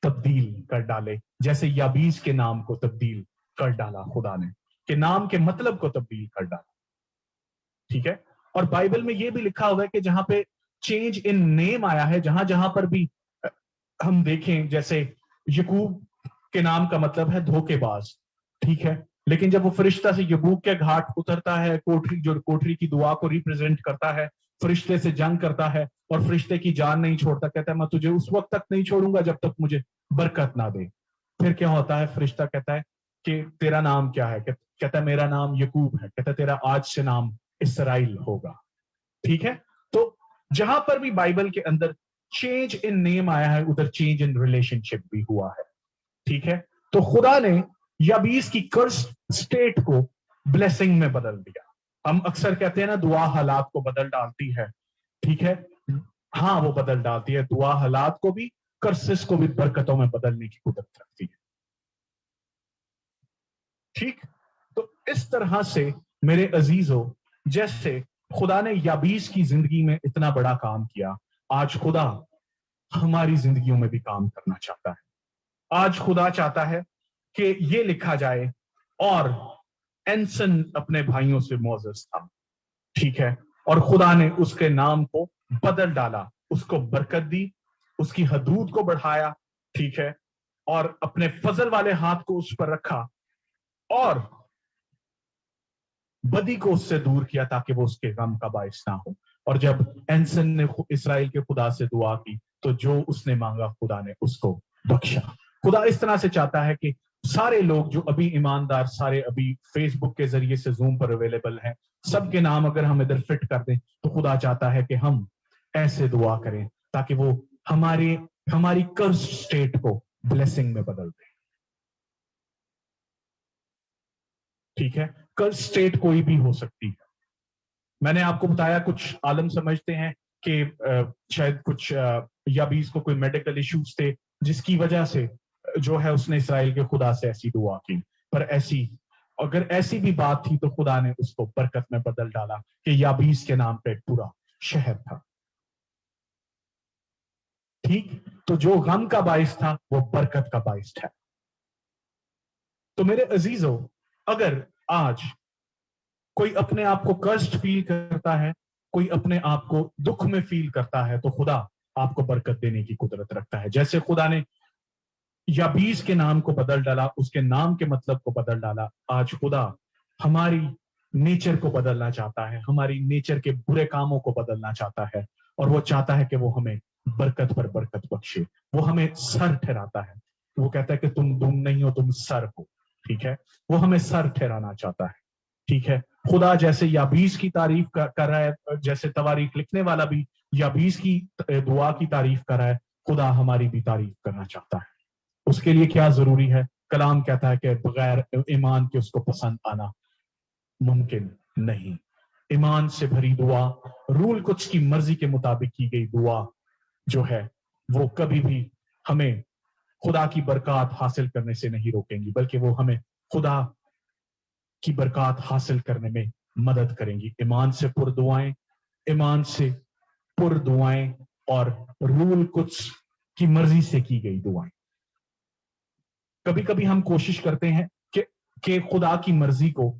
तब्दील कर डाले, जैसे याबीज के नाम को तब्दील कर डाला खुदा ने, कि नाम के मतलब को तब्दील कर डाला, ठीक है। और बाइबल में यह भी लिखा हुआ है कि जहां पे चेंज इन नेम आया है, जहां जहां पर भी हम देखें, जैसे यकूब के नाम का मतलब है धोखेबाज, ठीक है, लेकिन जब वो फरिश्ता से यबूक के घाट उतरता है, कोठरी की दुआ को रिप्रेजेंट करता है, फरिश्ते से जंग करता है और फरिश्ते की जान नहीं छोड़ता, कहता है मैं तुझे उस वक्त तक नहीं छोड़ूंगा जब तक मुझे बरकत ना दे। फिर क्या होता है, फरिश्ता कहता है कि तेरा नाम क्या है, कहता है मेरा नाम यकूब है, कहता है तेरा आज से नाम इसराइल होगा, ठीक है। तो जहां पर भी बाइबल के अंदर चेंज इन नेम आया है, उधर चेंज इन रिलेशनशिप भी हुआ है, ठीक है। तो खुदा ने याबीस की कर्ज स्टेट को ब्लेसिंग में बदल दिया। हम अक्सर कहते हैं ना, दुआ हालात को बदल डालती है, ठीक है। हाँ, वो बदल डालती है, दुआ हालात को भी, कर्सेस को भी बरकतों में बदलने की कुदरत रखती है, ठीक। तो इस तरह से मेरे अजीजों, जैसे खुदा ने याबीस की जिंदगी में इतना बड़ा काम किया, आज खुदा हमारी जिंदगियों में भी काम करना चाहता है। आज खुदा चाहता है कि ये लिखा जाए, और एंसन अपने भाइयों से मोजेस था, ठीक है, और खुदा ने उसके नाम को बदल डाला, उसको बरकत दी, उसकी हदूद को बढ़ाया, ठीक है, اور اپنے فضل والے ہاتھ کو اس پر رکھا اور بدی کو اس سے دور کیا تاکہ وہ اس کے غم کا باعث نہ ہو. اور جب اینسن نے اسرائیل کے خدا سے دعا کی تو جو اس نے مانگا خدا نے اس کو بخشا. خدا اس طرح سے چاہتا ہے کہ سارے لوگ جو ابھی ایماندار سارے ابھی فیس بک کے ذریعے سے زوم پر اویلیبل ہیں, سب کے نام اگر ہم ادھر فٹ کر دیں تو خدا چاہتا ہے کہ ہم ایسے دعا کریں تاکہ وہ ہماری کرز سٹیٹ کو بلیسنگ میں بدل دے. ٹھیک ہے, کرز سٹیٹ کوئی بھی ہو سکتی ہے. میں نے آپ کو بتایا کچھ عالم سمجھتے ہیں کہ شاید کچھ یابیس کو کوئی میڈیکل ایشوز تھے جس کی وجہ سے جو ہے اس نے اسرائیل کے خدا سے ایسی دعا کی. پر اگر ایسی بھی بات تھی تو خدا نے اس کو برکت میں بدل ڈالا کہ یابیس کے نام پہ ایک پورا شہر تھا. ٹھیک, تو جو غم کا باعث تھا وہ برکت کا باعث ہے. تو میرے عزیزو, اگر آج کوئی اپنے آپ کو کشٹ فیل کرتا ہے, کوئی اپنے آپ کو دکھ میں فیل کرتا ہے, تو خدا آپ کو برکت دینے کی قدرت رکھتا ہے. جیسے خدا نے یابیس کے نام کو بدل ڈالا, اس کے نام کے مطلب کو بدل ڈالا, آج خدا ہماری نیچر کو بدلنا چاہتا ہے, ہماری نیچر کے برے کاموں کو بدلنا چاہتا ہے, اور وہ چاہتا ہے کہ وہ ہمیں برکت پر برکت بخشے. وہ ہمیں سر ٹھہراتا ہے. وہ کہتا ہے کہ تم دم نہیں ہو, تم سر ہو. ٹھیک ہے, وہ ہمیں سر ٹھہرانا چاہتا ہے. ٹھیک ہے, خدا جیسے یابیس کی تعریف کر رہا ہے, جیسے تواریخ لکھنے والا بھی یابیس کی دعا کی تعریف کر رہا ہے, خدا ہماری بھی تعریف کرنا چاہتا ہے. اس کے لیے کیا ضروری ہے؟ کلام کہتا ہے کہ بغیر ایمان کے اس کو پسند آنا ممکن نہیں. ایمان سے بھری دعا, روح القدس کی مرضی کے مطابق کی گئی دعا جو ہے وہ کبھی بھی ہمیں خدا کی برکات حاصل کرنے سے نہیں روکیں گی, بلکہ وہ ہمیں خدا کی برکات حاصل کرنے میں مدد کریں گی. ایمان سے پر دعائیں اور روح القدس کی مرضی سے کی گئی دعائیں. کبھی کبھی ہم کوشش کرتے ہیں کہ خدا کی مرضی کو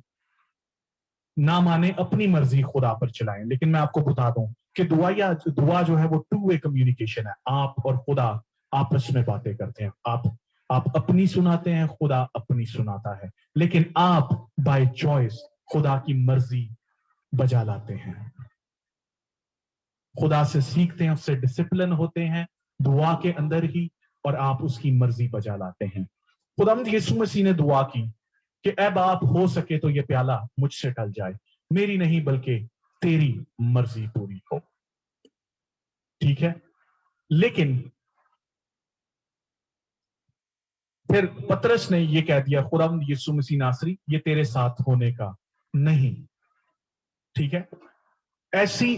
نہ مانے, اپنی مرضی خدا پر چلائیں. لیکن میں آپ کو بتا دوں کہ دعا جو ہے وہ ٹو وے کمیونیکیشن ہے. آپ اور خدا آپس میں باتیں کرتے ہیں. آپ اپنی سناتے ہیں, خدا اپنی سناتا ہے, لیکن آپ بائی چوائس خدا کی مرضی بجا لاتے ہیں. خدا سے سیکھتے ہیں, اس سے ڈسپلن ہوتے ہیں دعا کے اندر ہی, اور آپ اس کی مرضی بجا لاتے ہیں. خداوند یسوع مسیح نے دعا کی کہ اے باپ, ہو سکے تو یہ پیالہ مجھ سے ٹل جائے, میری نہیں بلکہ تیری مرضی پوری ہو. ٹھیک ہے, لیکن پھر پترس نے یہ کہہ دیا, خداوند یسوع مسیح ناصری, یہ تیرے ساتھ ہونے کا نہیں. ٹھیک ہے, ایسی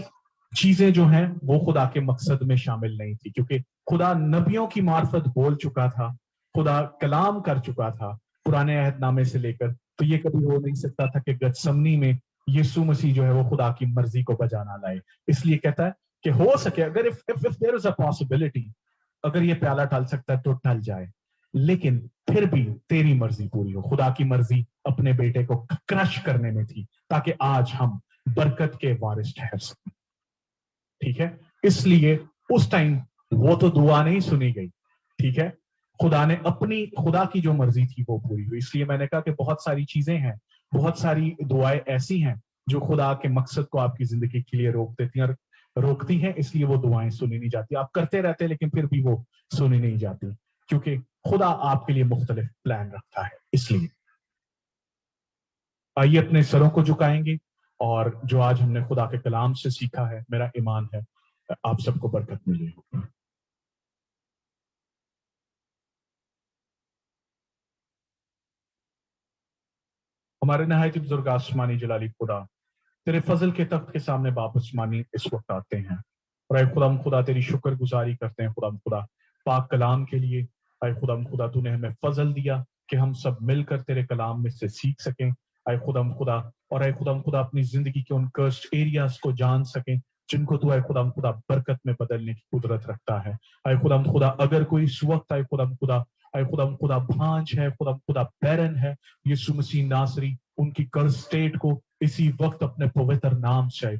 چیزیں جو ہیں وہ خدا کے مقصد میں شامل نہیں تھی, کیونکہ خدا نبیوں کی معرفت بول چکا تھا, خدا کلام کر چکا تھا پرانے عہد نامے سے لے کر. تو یہ کبھی ہو نہیں سکتا تھا کہ گتسمنی میں یسوع مسیح جو ہے وہ خدا کی مرضی کو بجانا لائے. اس لیے کہتا ہے کہ ہو سکے, اگر if there is a possibility, اگر یہ پیالہ ٹل سکتا ہے تو ٹل جائے, لیکن پھر بھی تیری مرضی پوری ہو. خدا کی مرضی اپنے بیٹے کو کرش کرنے میں تھی تاکہ آج ہم برکت کے وارث ٹھہر سکیں. ٹھیک ہے, اس لیے اس ٹائم وہ تو دعا نہیں سنی گئی. ٹھیک ہے, خدا کی جو مرضی تھی وہ پوری ہوئی. اس لیے میں نے کہا کہ بہت ساری چیزیں ہیں, بہت ساری دعائیں ایسی ہیں جو خدا کے مقصد کو آپ کی زندگی کے لیے روکتی ہیں, اس لیے وہ دعائیں سنی نہیں جاتی. آپ کرتے رہتے لیکن پھر بھی وہ سنی نہیں جاتی, کیونکہ خدا آپ کے لیے مختلف پلان رکھتا ہے. اس لیے آئیے اپنے سروں کو جھکائیں گے, اور جو آج ہم نے خدا کے کلام سے سیکھا ہے, میرا ایمان ہے آپ سب کو برکت ملے. ہمارے نہایت بزرگ آسمانی جلالی خدا, تیرے فضل کے تخت کے سامنے باپ آسمانی اس وقت آتے ہیں, اور اے خدا تیری شکر گزاری کرتے ہیں خدا پاک کلام کے لیے. اے خدا تو نے ہمیں فضل دیا کہ ہم سب مل کر تیرے کلام میں سے سیکھ سکیں. اے خدا اور اے خدا اپنی زندگی کے ان کرسڈ ایریاز کو جان سکیں جن کو تو اے خدا برکت میں بدلنے کی قدرت رکھتا ہے. اے خدا اگر کوئی اس وقت اے خدا بھانج ہے, خدا بیرن ہے, یسوع مسیح ناصری ان کی کرز سٹیٹ کو اسی وقت اپنے پوتر نام سے اے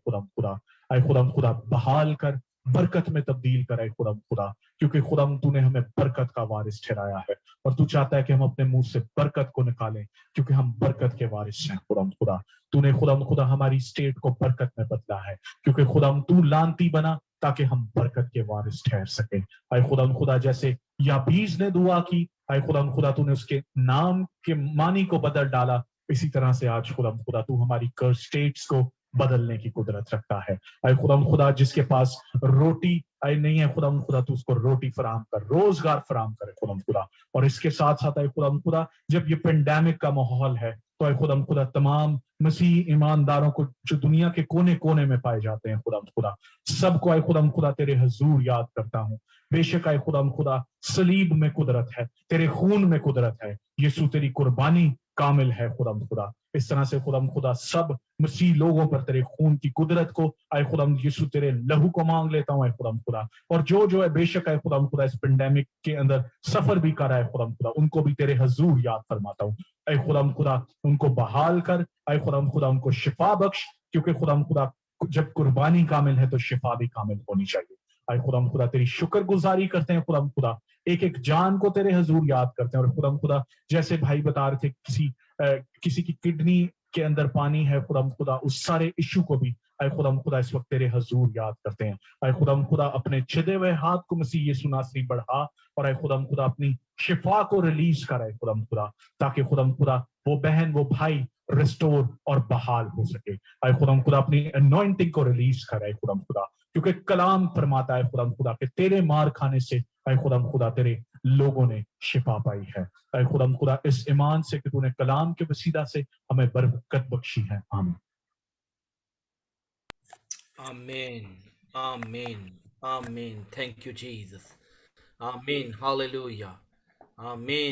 خدا بحال کر, बरकत में तब्दील करे खुदा, क्योंकि खुदा तूने हमें बरकत का वारिस ठहराया है और तू चाहता है कि हम अपने मुंह से बरकत को निकालें, क्योंकि हम बरकत के वारिस हैं खुदा। तूने खुदा हमारी स्टेट को बरकत में बदला है, क्योंकि खुदा तू लानती बना ताकि हम बरकत के वारिस ठहर सके। आए खुदा जैसे याबीज ने दुआ की, आए खुदा तूने उसके नाम के मानी को बदल डाला, इसी तरह से आज खुदा तू हमारी कर्स स्टेट्स को बदलने की कुदरत रखता है। आए खुदा जिसके पास रोटी आए नहीं है खुदा तू उसको रोटी फराहम कर, रोजगार फराहम करे खुदा। और इसके साथ साथ आए खुदा जब ये पेंडेमिक का माहौल है तो आए खुदा तमाम मसीह ईमानदारों को जो दुनिया के कोने कोने में पाए जाते हैं खुदा सबको आए खुदा तेरे हजूर याद करता हूँ। बेशक आए खुदा सलीब में कुदरत है, तेरे खून में कुदरत है, यीशु तेरी कुर्बानी कामिल है खुदा। इस तरह से खुदा सब मसीह लोगों पर तेरे खून की कुदरत को आए खुदा यीशु तेरे लहू को मांग लेता हूँ खुदा। और जो है बेशक है खुदा इस पेंडेमिक के अंदर सफर भी कर रहा है खुदा उनको भी तेरे हजूर याद फरमाता हूँ। ऐ खुदा उनको बहाल कर, ऐ खुदा उनको शिफा बख्श, क्योंकि खुदा जब कुर्बानी कामिल है तो शिफा भी कामिल होनी चाहिए। ऐ खुदा तेरी शुक्रगुजारी करते हैं खुदा एक एक जान को तेरे हजूर याद करते हैं। और खुदा जैसे भाई बता रहे थे किसी की किडनी के अंदर पानी है खुदा उस सारे इशू को भी ऐ खुदा इस वक्त तेरे हजूर याद करते हैं। ऐ खुदा अपने छिदे हुए हाथ को मसीह यीशु नासरी बढ़ा और ऐ खुदा अपनी शिफा को रिलीज कर ऐ खुदा ताकि खुदा वो बहन वो भाई रिस्टोर और बहाल हो सके। ऐ खुदा अपनी अनॉइंटिंग को रिलीज कर ऐ खुदा क्योंकि कलाम फरमाता है खुदा कि तेरे मार खाने से ऐ खुदा तेरे लोगों ने शिफा पाई है। ऐ खुदा इस ईमान से कि तूने कलाम के वसीला से हमें बरकत बख्शी है। आमीन। Amen. Amen. Amen. Thank you, Jesus. Amen. Hallelujah. Amen.